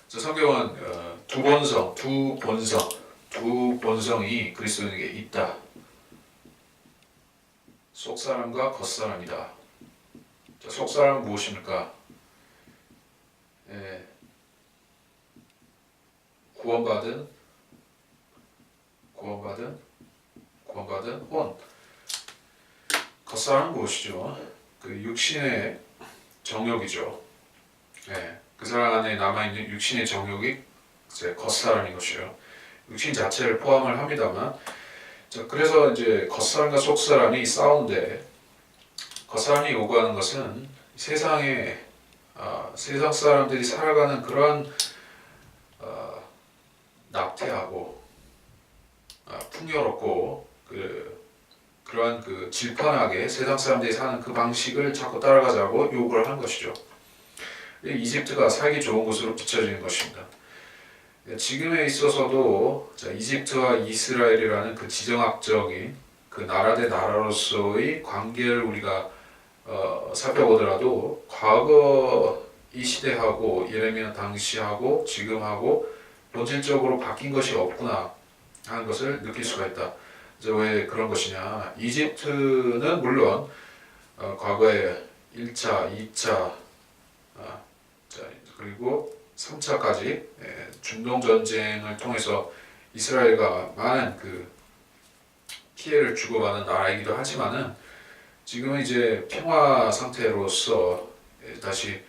성경은 두 본성이 그리스도인에게 있다. 속사람과 겉사람이다. 속사람은 무엇입니까? 구원받은 혼. 겉사람은 무엇이죠? 그 육신의 정욕이죠. 그 사람 안에 남아있는 육신의 정욕이 이제 겉사람인 것이요. 육신 자체를 포함을 합니다만, 그래서 이제 겉사람과 속사람이 싸우는데, 겉사람이 요구하는 것은 세상에 세상 사람들이 살아가는 그런 낙태하고 풍요롭고 그러한 그 질펀하게 세상 사람들이 사는 그 방식을 자꾸 따라가자고 요구를 한 것이죠. 이집트가 살기 좋은 곳으로 비춰지는 것입니다. 지금에 있어서도 이집트와 이스라엘이라는 그 지정학적인 그 나라 대 나라로서의 관계를 우리가 살펴보더라도 과거 이 시대하고 예레미야 당시하고 지금하고 본질적으로 바뀐 것이 없구나 하는 것을 느낄 수가 있다. 왜 그런 것이냐? 이집트는 물론 과거에 1차, 2차 그리고 3차까지 중동 전쟁을 통해서 이스라엘과 많은 그 피해를 주고받은 나라이기도 하지만은 지금은 이제 평화 상태로서 다시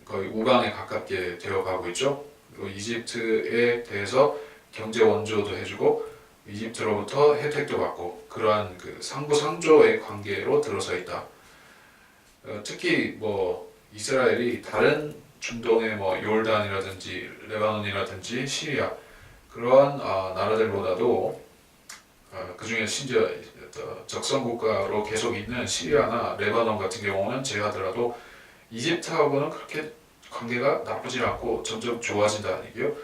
거의 우방에 가깝게 되어가고 있죠. 그리고 이집트에 대해서 경제 원조도 해주고 이집트로부터 혜택도 받고 그러한 그 상부상조의 관계로 들어서 있다. 특히 뭐 이스라엘이 다른 중동의 뭐 요르단이라든지 레바논이라든지 시리아 그러한 나라들보다도 그 중에 심지어 적성 국가로 계속 있는 시리아나 레바논 같은 경우는 제하더라도 이집트하고는 그렇게 관계가 나쁘지 않고 점점 좋아진다는 얘기요.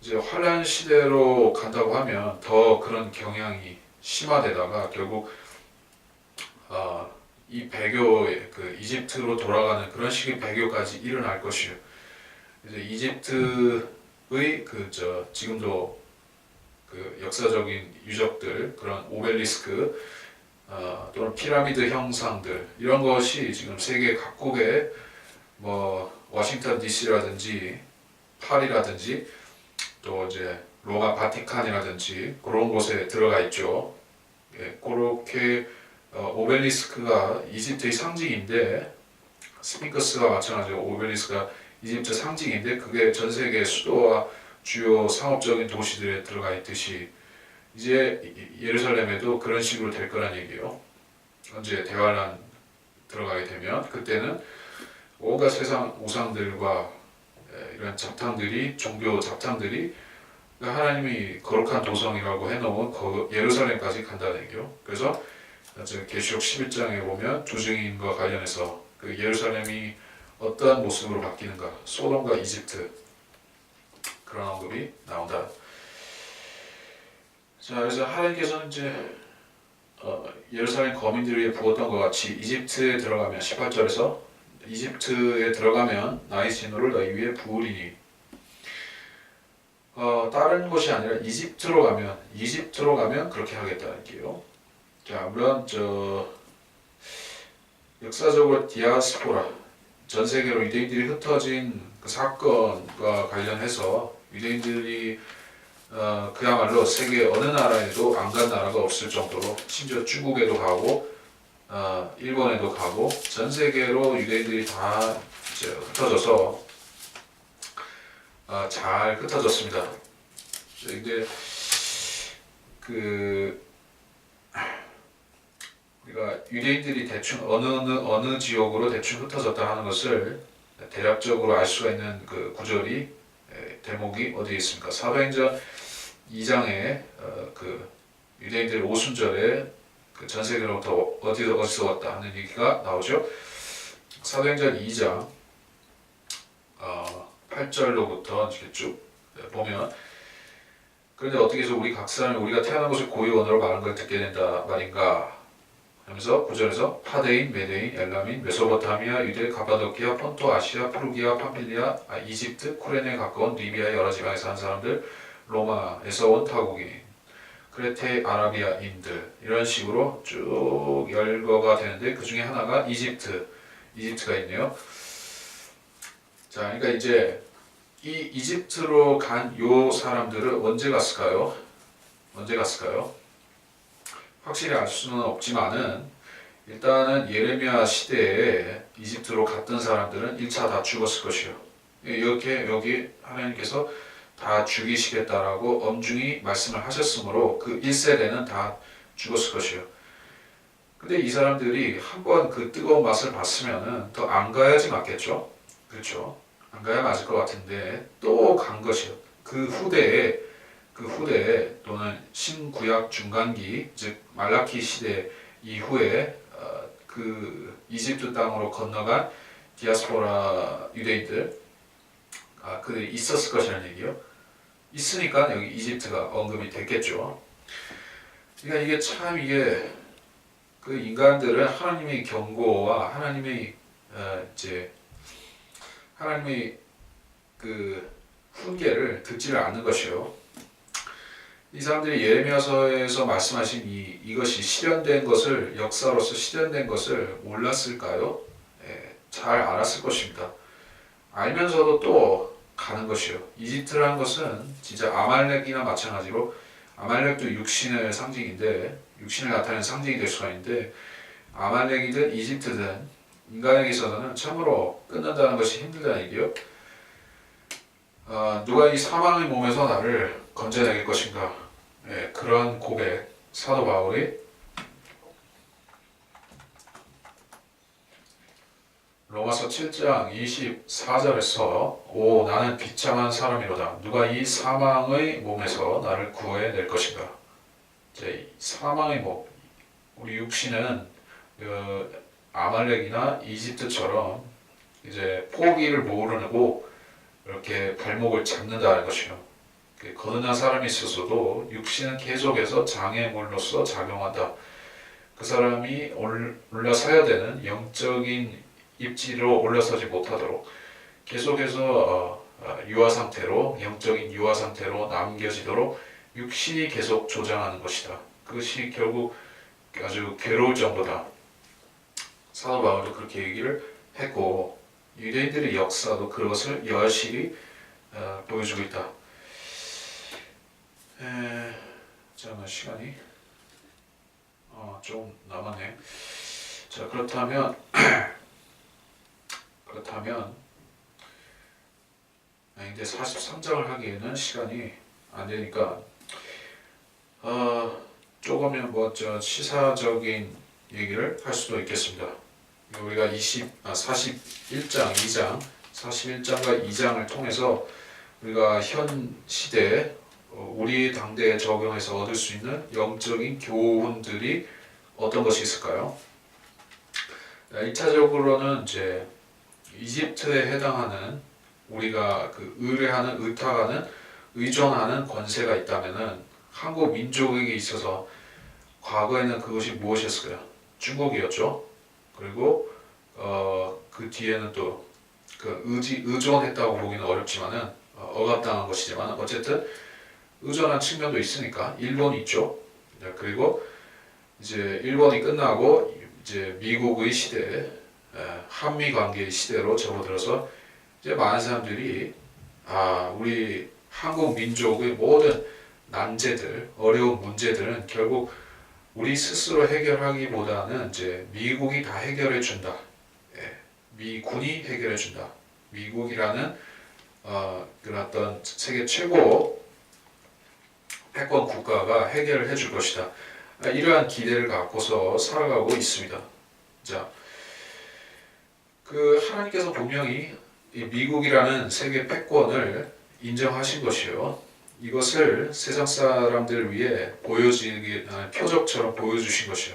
이제 환란 시대로 간다고 하면 더 그런 경향이 심화되다가 결국 이 배교의 그 이집트로 돌아가는 그런 식의 배교까지 일어날 것이요. 이제 이집트의 지금도 그 역사적인 유적들 그런 오벨리스크 또는 피라미드 형상들 이런 것이 지금 세계 각국에 뭐 워싱턴 DC라든지 파리라든지 또 이제 로마 바티칸이라든지 그런 곳에 들어가 있죠. 그렇게 오벨리스크가 이집트의 상징인데 스핑크스와 마찬가지로 오벨리스크가 이집트 상징인데 그게 전 세계 수도와 주요 상업적인 도시들에 들어가 있듯이 이제 예루살렘에도 그런 식으로 될 거란 얘기예요. 언제 대환란 들어가게 되면 그때는 온갖 세상 우상들과 이런 잡탕들이 종교 잡탕들이 하나님이 거룩한 도성이라고 해놓은 예루살렘까지 간다는 얘기요. 그래서 계시록 11장에 보면 두 증인과 관련해서 그 예루살렘이 어떠한 모습으로 바뀌는가, 소돔과 이집트 그런 언급이 나온다. 자, 그래서 하나님께서는 이제 예루살렘 거민들을 위해 부었던 것 같이 이집트에 들어가면 18절에서 이집트에 들어가면 나의 진노를 너희 위에 부으리니 다른 곳이 아니라 이집트로 가면 그렇게 하겠다는 게요. 자, 물론 역사적으로 디아스포라 전 세계로 유대인들이 흩어진 그 사건과 관련해서 유대인들이 그야말로 세계 어느 나라에도 안 간 나라가 없을 정도로 심지어 중국에도 가고 일본에도 가고 전 세계로 유대인들이 다 이제 흩어져서 잘 흩어졌습니다. 근데 우리가 유대인들이 대충 어느 지역으로 대충 흩어졌다 하는 것을 대략적으로 알 수가 있는 그 구절이 대목이 어디에 있습니까? 사도행전 2장에 그 유대인들 오순절에 그 전 세계로부터 어디서 왔다 하는 얘기가 나오죠. 사도행전 2장 8절로부터 이렇게 쭉 보면 그런데 어떻게 해서 우리 각 사람이 우리가 태어난 곳을 고유 언어로 말하는 걸 듣게 된다 말인가 하면서 9절에서 파데인, 메데인, 엘라민, 메소포타미아, 유대, 가파도키아, 폰토, 아시아, 프루기아, 팜필리아, 이집트, 쿠레네에 가까운 리비아의 여러 지방에 사는 사람들, 로마에서 온 타국인, 크레테 아라비아인들 이런 식으로 쭉 열거가 되는데 그 중에 하나가 이집트가 있네요. 자, 그러니까 이제 이 이집트로 간 요 사람들은 언제 갔을까요? 확실히 알 수는 없지만은 일단은 예레미야 시대에 이집트로 갔던 사람들은 1차 다 죽었을 것이요. 이렇게 여기 하나님께서 다 죽이시겠다라고 엄중히 말씀을 하셨으므로 그 1세대는 다 죽었을 것이요. 근데 이 사람들이 한번 그 뜨거운 맛을 봤으면은 더 안 가야지 맞겠죠? 그렇죠? 안 가야 맞을 것 같은데 또 간 것이요. 그 후대에 또는 신구약 중간기 즉 말라키 시대 이후에 그 이집트 땅으로 건너간 디아스포라 유대인들 그들이 있었을 것이라는 얘기요. 있으니까 여기 이집트가 언급이 됐겠죠. 그러니까 이게 참 이게 그 인간들은 하나님의 경고와 하나님의 이제 하나님의 그 훈계를 듣지를 않는 것이요. 이 사람들이 예레미야서에서 말씀하신 이것이 실현된 것을 역사로서 실현된 것을 몰랐을까요? 잘 알았을 것입니다. 알면서도 또 가는 것이요. 이집트라는 것은 진짜 아말렉이나 마찬가지로 아말렉도 육신의 상징인데 육신을 나타내는 상징이 될 수가 있는데 아말렉이든 이집트든 인간에게 있어서는 참으로 끊는다는 것이 힘들다는 얘기요. 누가 이 사망의 몸에서 나를 건져내길 것인가? 그런 고백 사도 바울이 로마서 7장 24절에서 오 나는 비참한 사람이로다. 누가 이 사망의 몸에서 나를 구해낼 것인가? 이제 사망의 몸, 우리 육신은 아말렉이나 이집트처럼 이제 포기를 모르고 이렇게 발목을 잡는다는 것이요. 거듭난 사람이 있어서도 육신은 계속해서 장애물로서 작용한다. 그 사람이 올라서야 되는 영적인 입지로 올라서지 못하도록 계속해서 유아 상태로 영적인 유아 상태로 남겨지도록 육신이 계속 조장하는 것이다. 그것이 결국 아주 괴로울 정도다. 사도 바울도 그렇게 얘기를 했고 유대인들의 역사도 그것을 여실히 보여주고 있다. 잠깐만 시간이 좀 남았네. 자 그렇다면 근데 43장을 하기에는 시간이 안 되니까 조금은 시사적인 얘기를 할 수도 있겠습니다. 우리가 41장 41장과 2장을 통해서 우리가 현 시대에 우리 당대에 적용해서 얻을 수 있는 영적인 교훈들이 어떤 것이 있을까요? 1차적으로는 이제 이집트에 해당하는 우리가 그 의뢰하는, 의탁하는, 의존하는 권세가 있다면은 한국 민족에게 있어서 과거에는 그것이 무엇이었을까요? 중국이었죠. 그리고 그 뒤에는 또 그 의존했다고 보기는 어렵지만은 억압당한 것이지만 어쨌든 의존한 측면도 있으니까 일본이 있죠. 그리고 이제 일본이 끝나고 이제 미국의 시대, 한미 관계의 시대로 접어들어서 이제 많은 사람들이 우리 한국 민족의 모든 난제들, 어려운 문제들은 결국 우리 스스로 해결하기보다는 이제 미국이 다 해결해 준다. 미군이 해결해 준다. 미국이라는 그런 어떤 세계 최고 패권 국가가 해결을 해줄 것이다. 이러한 기대를 갖고서 살아가고 있습니다. 자, 그 하나님께서 분명히 이 미국이라는 세계 패권을 인정하신 것이요. 이것을 세상 사람들을 위해 보여지기 표적처럼 보여주신 것이요.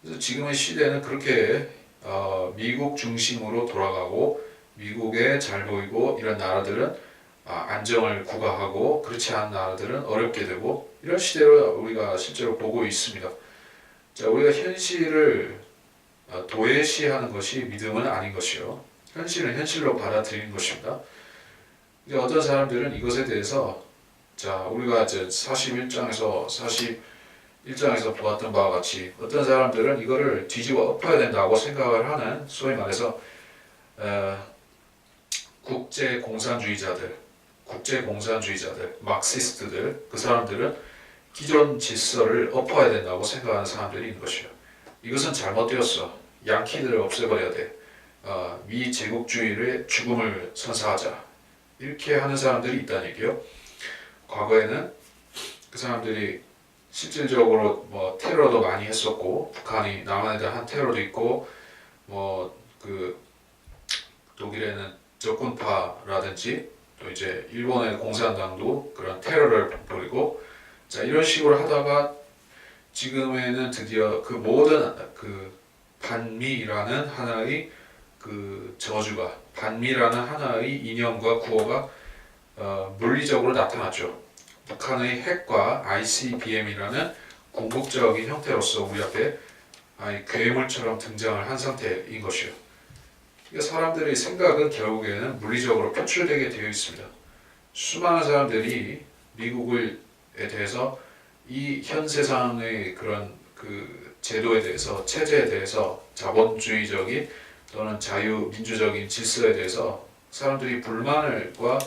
그래서 지금의 시대는 그렇게 미국 중심으로 돌아가고 미국에 잘 보이고 이런 나라들은 안정을 구가하고 그렇지 않은 나라들은 어렵게 되고 이런 시대로 우리가 실제로 보고 있습니다. 자, 우리가 현실을 도외시하는 것이 믿음은 아닌 것이요. 현실은 현실로 받아들이는 것입니다. 어떤 사람들은 이것에 대해서 우리가 이제 41장에서 보았던 바와 같이 어떤 사람들은 이거를 뒤집어 엎어야 된다고 생각을 하는 소위 말해서 국제공산주의자들, 막시스트들, 그 사람들은 기존 질서를 엎어야 된다고 생각하는 사람들이 있는 것이에요. 이것은 잘못되었어. 양키들을 없애버려야 돼. 미제국주의의 죽음을 선사하자. 이렇게 하는 사람들이 있다는 얘기요. 과거에는 그 사람들이 실질적으로 뭐 테러도 많이 했었고 북한이 남한에 대한 테러도 있고 뭐 그 독일에는 적군파라든지 또 이제 일본의 공산당도 그런 테러를 벌이고 자 이런 식으로 하다가 지금에는 드디어 그 모든 그 반미라는 하나의 그 저주가 반미라는 하나의 이념과 구호가 물리적으로 나타났죠. 북한의 핵과 ICBM이라는 궁극적인 형태로서 우리 앞에 괴물처럼 등장을 한 상태인 것이요. 그러니까 사람들의 생각은 결국에는 물리적으로 표출되게 되어 있습니다. 수많은 사람들이 미국에 대해서 이 현 세상의 그런 그 제도에 대해서 체제에 대해서 자본주의적인 또는 자유민주적인 질서에 대해서 사람들이 불만을과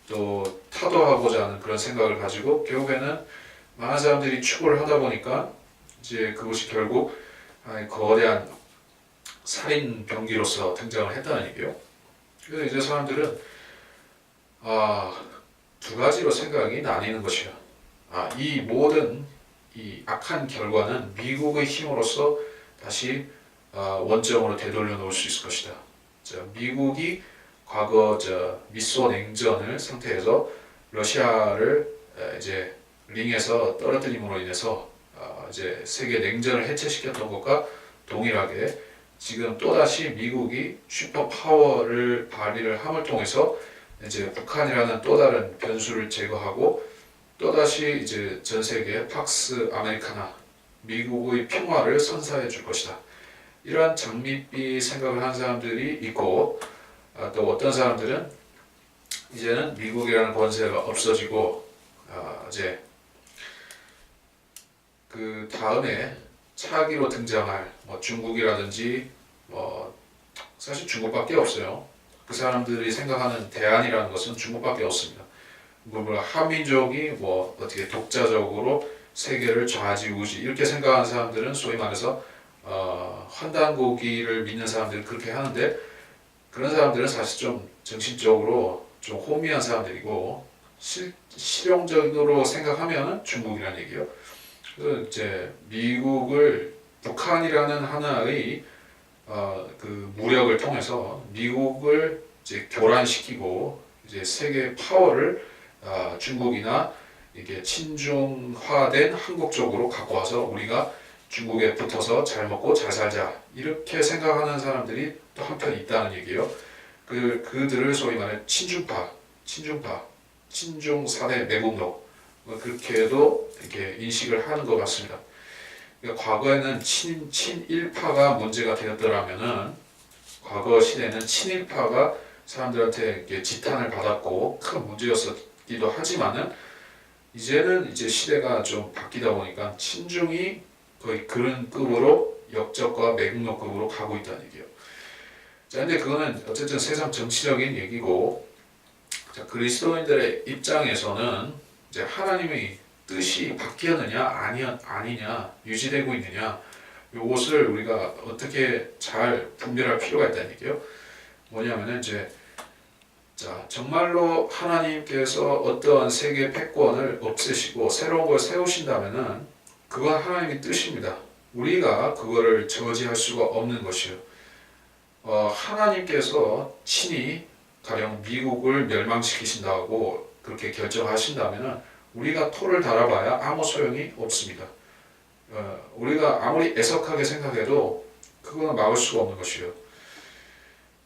또 타도하고자 하는 그런 생각을 가지고 결국에는 많은 사람들이 추구를 하다 보니까 이제 그것이 결국 거대한 살인 병기로서 등장을 했다는 얘기예요. 그래서 이제 사람들은 두 가지로 생각이 나뉘는 것이야. 이 모든 이 악한 결과는 미국의 힘으로써 다시 원점으로 되돌려 놓을 수 있을 것이다. 자, 미국이 과거 미소 냉전을 상태에서 러시아를 이제 링에서 떨어뜨림으로 인해서 이제 세계 냉전을 해체시켰던 것과 동일하게 지금 또다시 미국이 슈퍼 파워를 발휘를 함을 통해서 이제 북한이라는 또 다른 변수를 제거하고 또다시 이제 전 세계 팍스 아메리카나 미국의 평화를 선사해 줄 것이다. 이러한 장밋빛 생각을 한 사람들이 있고 또 어떤 사람들은 이제는 미국이라는 권세가 없어지고 이제 그 다음에 차기로 등장할 뭐 중국이라든지 뭐 사실 중국밖에 없어요. 그 사람들이 생각하는 대안이라는 것은 중국밖에 없습니다. 뭐 한민족이 뭐 어떻게 독자적으로 세계를 좌지우지 이렇게 생각하는 사람들은 소위 말해서 환단고기를 믿는 사람들은 그렇게 하는데 그런 사람들은 사실 좀 정신적으로 좀 호미한 사람들이고 실용적으로 생각하면 중국이라는 얘기예요. 그래서 이제 미국을 북한이라는 하나의 그 무력을 통해서 미국을 이제 교란시키고 이제 세계 파워를 중국이나 이게 친중화된 한국 쪽으로 갖고 와서 우리가 중국에 붙어서 잘 먹고 잘 살자 이렇게 생각하는 사람들이 또 한편 있다는 얘기예요. 그들을 소위 말해 친중 4대 매국노 그렇게도 이렇게 인식을 하는 것 같습니다. 그러니까 과거에는 친일파가 문제가 되었더라면은 과거 시대는 친일파가 사람들한테 이렇게 지탄을 받았고 큰 문제였었기도 하지만은 이제는 이제 시대가 좀 바뀌다 보니까 친중이 거의 그런 급으로 역적과 매국노급으로 가고 있다는 얘기예요. 자, 근데 그거는 어쨌든 세상 정치적인 얘기고, 자, 그리스도인들의 입장에서는 이제 하나님의 뜻이 바뀌었느냐 아니냐 유지되고 있느냐 이것을 우리가 어떻게 잘 분별할 필요가 있다는 얘기예요. 뭐냐면은 이제 자 정말로 하나님께서 어떠한 세계 패권을 없애시고 새로운 걸 세우신다면은 그건 하나님의 뜻입니다. 우리가 그거를 저지할 수가 없는 것이요. 하나님께서 친히 가령 미국을 멸망시키신다고 그렇게 결정하신다면은 우리가 토를 달아봐야 아무 소용이 없습니다. 우리가 아무리 애석하게 생각해도 그거는 막을 수가 없는 것이요.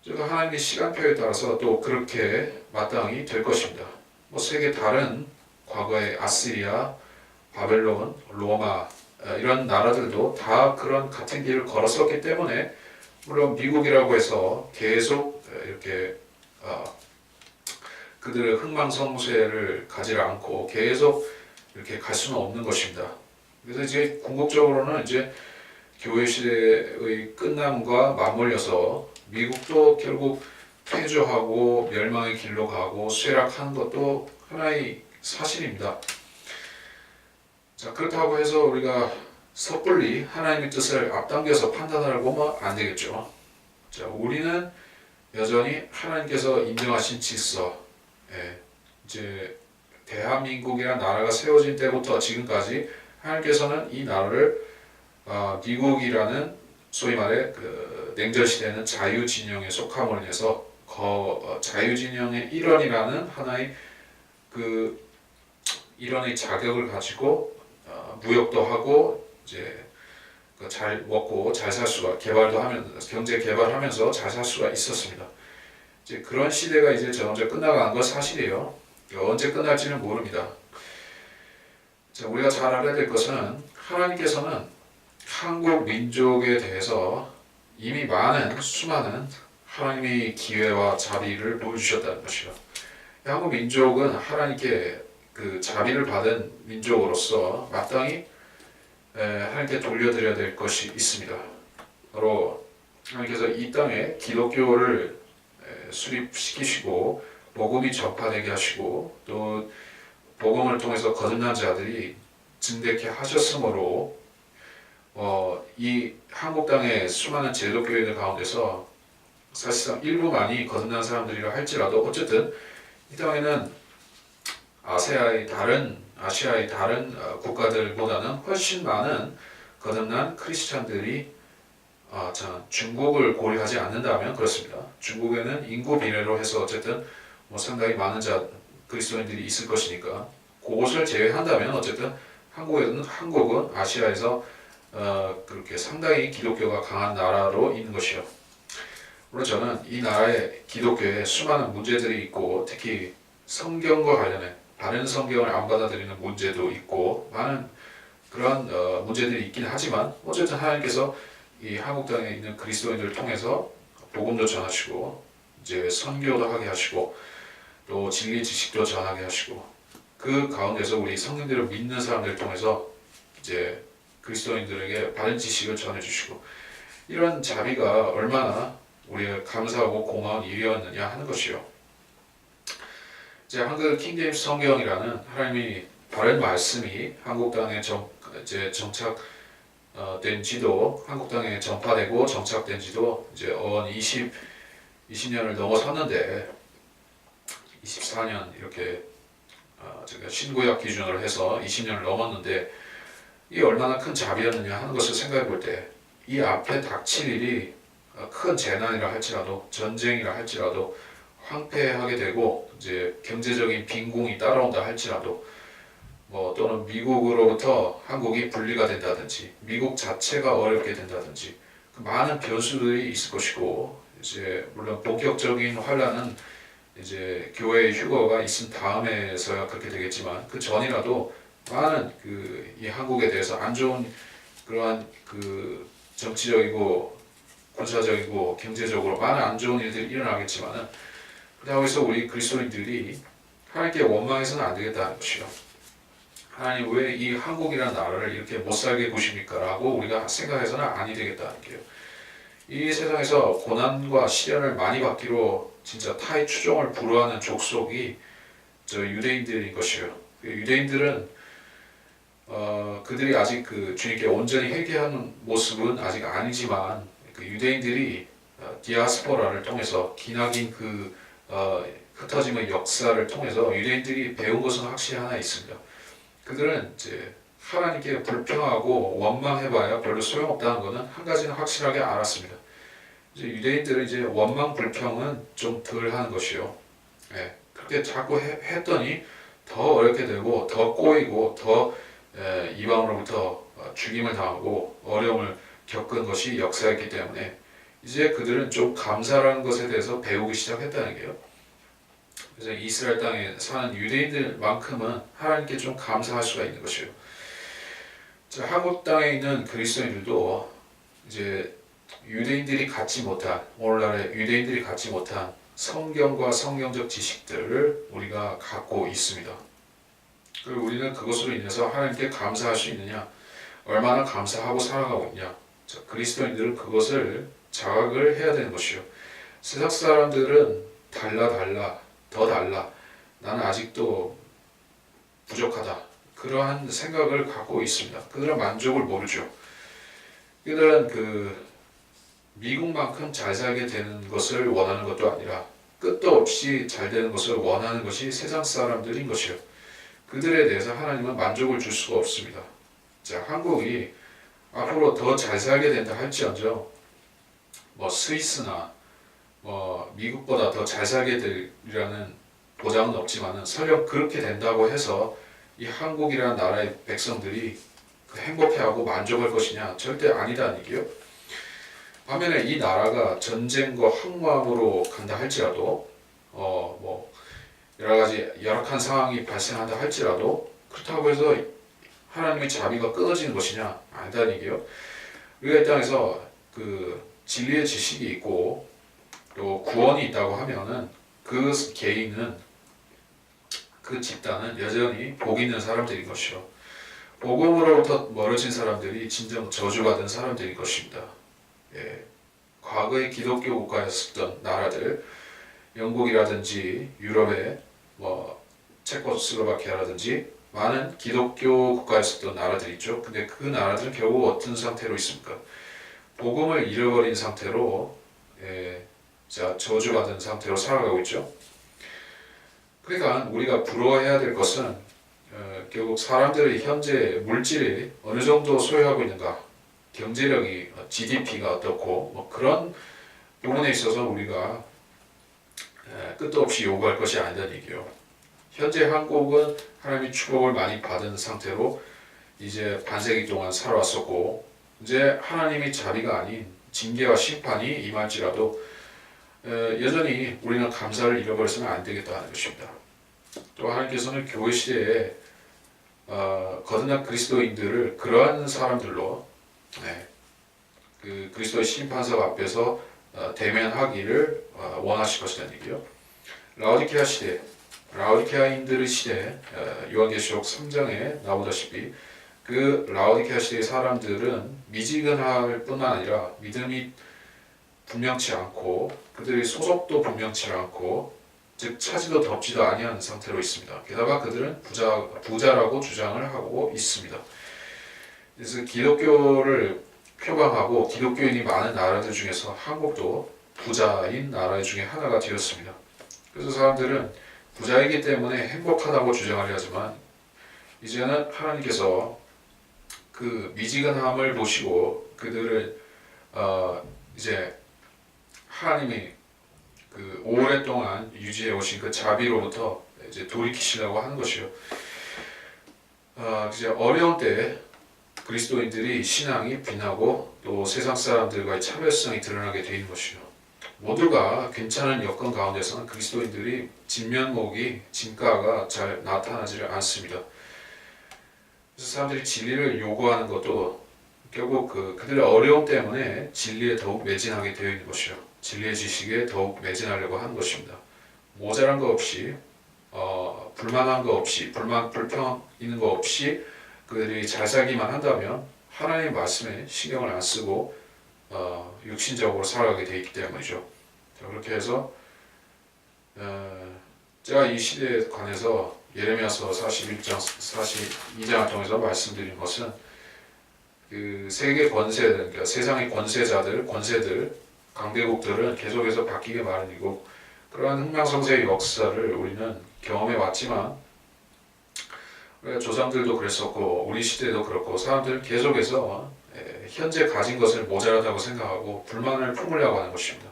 제가 하나님의 시간표에 따라서 또 그렇게 마땅히 될 것입니다. 뭐 세계 다른 과거의 아시리아, 바벨론, 로마 이런 나라들도 다 그런 같은 길을 걸었었기 때문에 물론 미국이라고 해서 계속 이렇게 그들의 흥망성쇠를 가지 않고 계속 이렇게 갈 수는 없는 것입니다. 그래서 이제 궁극적으로는 이제 교회 시대의 끝남과 맞물려서 미국도 결국 폐주하고 멸망의 길로 가고 쇠락하는 것도 하나의 사실입니다. 자, 그렇다고 해서 우리가 섣불리 하나님의 뜻을 앞당겨서 판단하려고 하면 안 되겠죠. 자, 우리는 여전히 하나님께서 인정하신 질서, 이제 대한민국이라는 나라가 세워진 때부터 지금까지 하나님께서는 이 나라를 미국이라는 소위 말해 그 냉전 시대는 자유 진영에 속함으로 인해서 자유 진영의 일원이라는 하나의 그 일원의 자격을 가지고 무역도 하고 이제 잘 먹고 잘 살 수가 개발도 하면서 경제 개발하면서 잘 살 수가 있었습니다. 이제 그런 시대가 이제 점점 끝나가는 건 사실이에요. 언제 끝날지는 모릅니다. 자, 우리가 잘 알아야 될 것은 하나님께서는 한국 민족에 대해서 이미 수많은 하나님의 기회와 자비를 보여주셨다는 것이요. 한국 민족은 하나님께 그 자비를 받은 민족으로서 마땅히 하나님께 돌려드려야 될 것이 있습니다. 바로 하나님께서 이 땅에 기독교를 수립시키시고 복음이 전파되게 하시고 또 복음을 통해서 거듭난 자들이 증대케 하셨으므로 이 한국 땅의 수많은 제독교인들 가운데서 사실상 일부만이 거듭난 사람들이라 할지라도 어쨌든 이 땅에는 아시아의 다른 국가들보다는 훨씬 많은 거듭난 크리스찬들이 중국을 고려하지 않는다면 그렇습니다. 중국에는 인구 비례로 해서 어쨌든 상당히 많은 그리스도인들이 있을 것이니까 그것을 제외한다면 어쨌든 한국은 아시아에서 그렇게 상당히 기독교가 강한 나라로 있는 것이요. 물론 저는 이 나라의 기독교에 수많은 문제들이 있고 특히 성경과 관련해 바른 성경을 안 받아들이는 문제도 있고 많은 그런 문제들이 있긴 하지만 어쨌든 하나님께서 이 한국 땅에 있는 그리스도인들을 통해서 복음도 전하시고 이제 선교도 하게 하시고 또 진리 지식도 전하게 하시고 그 가운데서 우리 성경들을 믿는 사람들을 통해서 이제 그리스도인들에게 바른 지식을 전해주시고 이런 자비가 얼마나 우리가 감사하고 고마운 일이었느냐 하는 것이요. 이제 한국 킹제임스 성경이라는 하나님이 바른 말씀이 한국 땅에 정착된 지도 한국 땅에 전파되고 정착된 지도 이제 20년을 넘어섰는데 24년 이렇게 제가 신구약 기준으로 해서 20년을 넘었는데 이 얼마나 큰 자비였느냐 하는 것을 생각해 볼 때 이 앞에 닥칠 일이 큰 재난이라 할지라도 전쟁이라 할지라도 황폐하게 되고 이제 경제적인 빈궁이 따라온다 할지라도 또는 미국으로부터 한국이 분리가 된다든지 미국 자체가 어렵게 된다든지 그 많은 변수들이 있을 것이고 이제 물론 본격적인 환란은 이제 교회의 휴거가 있은 다음에서야 그렇게 되겠지만 그 전이라도 많은 이 한국에 대해서 안 좋은 그러한 정치적이고 군사적이고 경제적으로 많은 안 좋은 일들이 일어나겠지만은 그렇다고 해서 우리 그리스도인들이 하나님께 원망해서는 안 되겠다는 것이요. 하나님 왜 이 한국이라는 나라를 이렇게 못 살게 구십니까? 라고 우리가 생각해서는 아니 되겠다는 게요. 이 세상에서 고난과 시련을 많이 받기로 진짜 타의 추종을 불허하는 족속이 유대인들인 것이요. 유대인들은 그들이 아직 주님께 온전히 회개하는 모습은 아직 아니지만 유대인들이 디아스포라를 통해서 기나긴 흩어짐의 역사를 통해서 유대인들이 배운 것은 확실히 하나 있습니다. 그들은 이제 하나님께 불평하고 원망해봐야 별로 소용없다는 것은 한 가지는 확실하게 알았습니다. 이제 유대인들은 이제 원망 불평은 좀 덜 하는 것이요. 그렇게 자꾸 했더니 더 어렵게 되고 더 꼬이고 더 이방으로부터 죽임을 당하고 어려움을 겪은 것이 역사였기 때문에 이제 그들은 좀 감사라는 것에 대해서 배우기 시작했다는 게요. 그래서 이스라엘 땅에 사는 유대인들만큼은 하나님께 좀 감사할 수가 있는 것이요. 자, 한국 땅에 있는 그리스도인들도 이제 오늘날의 유대인들이 갖지 못한 성경과 성경적 지식들을 우리가 갖고 있습니다. 그리고 우리는 그것으로 인해서 하나님께 감사할 수 있느냐, 얼마나 감사하고 살아가고 있냐. 자, 그리스도인들은 그것을 자각을 해야 되는 것이요. 세상 사람들은 더 달라. 나는 아직도 부족하다. 그러한 생각을 갖고 있습니다. 그들은 만족을 모르죠. 그들은 미국만큼 잘 살게 되는 것을 원하는 것도 아니라 끝도 없이 잘 되는 것을 원하는 것이 세상 사람들인 것이요. 그들에 대해서 하나님은 만족을 줄 수가 없습니다. 자, 한국이 앞으로 더 잘 살게 된다 할지언정 뭐 스위스나 뭐 미국보다 더 잘 살게 되리라는 보장은 없지만은 설령 그렇게 된다고 해서 이 한국이라는 나라의 백성들이 그 행복해하고 만족할 것이냐? 절대 아니다는 얘기요. 반면에 이 나라가 전쟁과 항모함으로 간다 할지라도 뭐 여러 가지 열악한 상황이 발생한다 할지라도 그렇다고 해서 하나님의 자비가 끊어지는 것이냐? 아니다는 얘기요. 우리가 이 땅에서 그 진리의 지식이 있고 또 구원이 있다고 하면은 그 개인은 그 집단은 여전히 복 있는 사람들인 것이요. 복음으로부터 멀어진 사람들이 진정 저주받은 사람들인 것입니다. 예. 과거의 기독교 국가였었던 나라들, 영국이라든지 유럽의 뭐 체코슬로바키아라든지 많은 기독교 국가였었던 나라들 있죠. 근데 그 나라들은 결국 어떤 상태로 있습니까? 복음을 잃어버린 상태로 저주받은 상태로 살아가고 있죠. 그러니까 우리가 부러워해야 될 것은 결국 사람들의 현재 물질이 어느 정도 소유하고 있는가, 경제력이 GDP가 어떻고 뭐 그런 부분에 있어서 우리가 끝도 없이 요구할 것이 아니다는 얘기요. 현재 한국은 하나님의 축복을 많이 받은 상태로 이제 반세기 동안 살아왔었고 이제 하나님의 자비가 아닌 징계와 심판이 임할지라도 여전히 우리는 감사를 잃어버려서는 안 되겠다는 것입니다. 또 하나님께서는 교회 시대에 거듭난 그리스도인들을 그러한 사람들로 그 그리스도의 심판석 앞에서 대면하기를 원하실 것이라는 얘기요. 라오디케아 시대, 라오디케아인들의 시대, 요한계시록 3장에 나오다시피 그 라오디케아 시대의 사람들은 미지근할 뿐만 아니라 믿음이 분명치 않고 그들의 소속도 분명치 않고 즉 차지도 덥지도 아니한 상태로 있습니다. 게다가 그들은 부자라고 주장을 하고 있습니다. 그래서 기독교를 표방하고 기독교인이 많은 나라들 중에서 한국도 부자인 나라 중에 하나가 되었습니다. 그래서 사람들은 부자이기 때문에 행복하다고 주장을 하지만 이제는 하나님께서 그 미지근함을 보시고 그들을 이제 하나님이 그 오랫동안 유지해 오신 그 자비로부터 이제 돌이키시려고 하는 것이요. 이제 어려운 때 그리스도인들이 신앙이 빛나고 또 세상 사람들과의 차별성이 드러나게 되는 것이요. 모두가 괜찮은 여건 가운데서는 그리스도인들이 진면목이 진가가 잘 나타나지를 않습니다. 그래서 사람들이 진리를 요구하는 것도 결국 그들의 어려움 때문에 진리에 더욱 매진하게 되어 있는 것이요. 진리의 지식에 더욱 매진하려고 하는 것입니다. 모자란 거 없이 불만한 거 없이 불평 있는 거 없이 그들이 잘 살기만 한다면 하나님의 말씀에 신경을 안 쓰고 육신적으로 살아가게 되어 있기 때문이죠. 자, 그렇게 해서 제가 이 시대에 관해서 예레미야서 41장, 42장을 통해서 말씀드린 것은 그 세계 권세들, 그러니까 세상의 권세들, 강대국들은 계속해서 바뀌게 마련이고 그러한 흥망성쇠의 역사를 우리는 경험해 왔지만 우리가 조상들도 그랬었고 우리 시대도 그렇고 사람들은 계속해서 현재 가진 것을 모자라다고 생각하고 불만을 품으려고 하는 것입니다.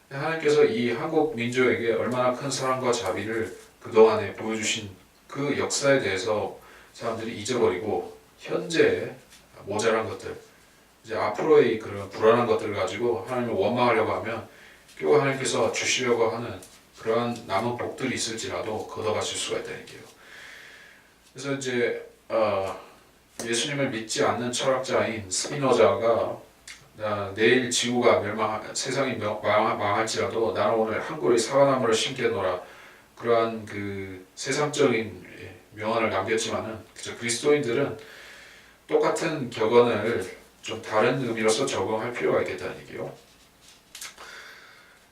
하나님께서 이 한국 민족에게 얼마나 큰 사랑과 자비를 그동안에 보여주신 그 역사에 대해서 사람들이 잊어버리고 현재 모자란 것들, 이제 앞으로의 그런 불안한 것들을 가지고 하나님을 원망하려고 하면 결국 하나님께서 주시려고 하는 그러한 남은 복들이 있을지라도 걷어가실 수가 있다는 얘기예요. 그래서 이제 예수님을 믿지 않는 철학자인 스피노자가 내일 지구가 세상이 망할지라도 나는 오늘 한 그루의 사과나무를 심겠노라 그러한 그 세상적인 명언을 남겼지만은 그리스도인들은 똑같은 격언을 좀 다른 의미로서 적용할 필요가 있겠다는 얘기요.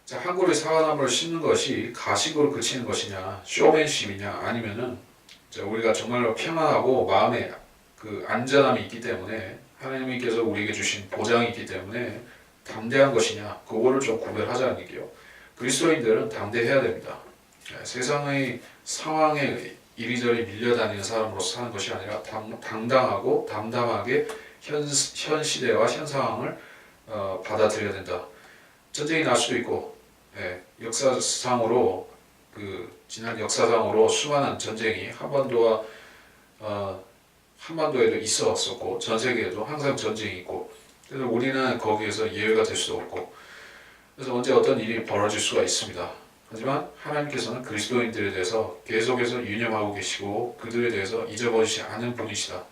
자, 한 그루의 사과나무를 심는 것이 가식으로 그치는 것이냐, 쇼맨십이냐, 아니면은 우리가 정말로 평안하고 마음에 그 안전함이 있기 때문에 하나님께서 우리에게 주신 보장이 있기 때문에 담대한 것이냐, 그거를 좀 구별하자는 얘기요. 그리스도인들은 담대해야 됩니다. 세상의 상황에 이리저리 밀려다니는 사람으로서 사는 것이 아니라 당당하고 담담하게 현 시대와 현 상황을 받아들여야 된다. 전쟁이 날 수도 있고, 역사상으로 지난 역사상으로 수많은 전쟁이 한반도에도 있었었고 전 세계에도 항상 전쟁이 있고, 그래서 우리는 거기에서 예외가 될 수도 없고, 그래서 언제 어떤 일이 벌어질 수가 있습니다. 하지만 하나님께서는 그리스도인들에 대해서 계속해서 유념하고 계시고 그들에 대해서 잊어버리지 않은 분이시다.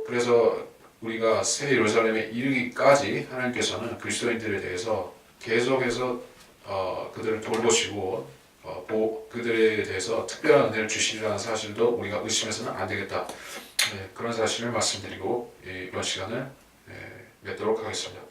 그래서 우리가 새 예루살렘에 이르기까지 하나님께서는 그리스도인들에 대해서 계속해서 그들을 돌보시고 그들에 대해서 특별한 은혜를 주시리라는 사실도 우리가 의심해서는 안 되겠다. 그런 사실을 말씀드리고 이번 시간을 맺도록 하겠습니다.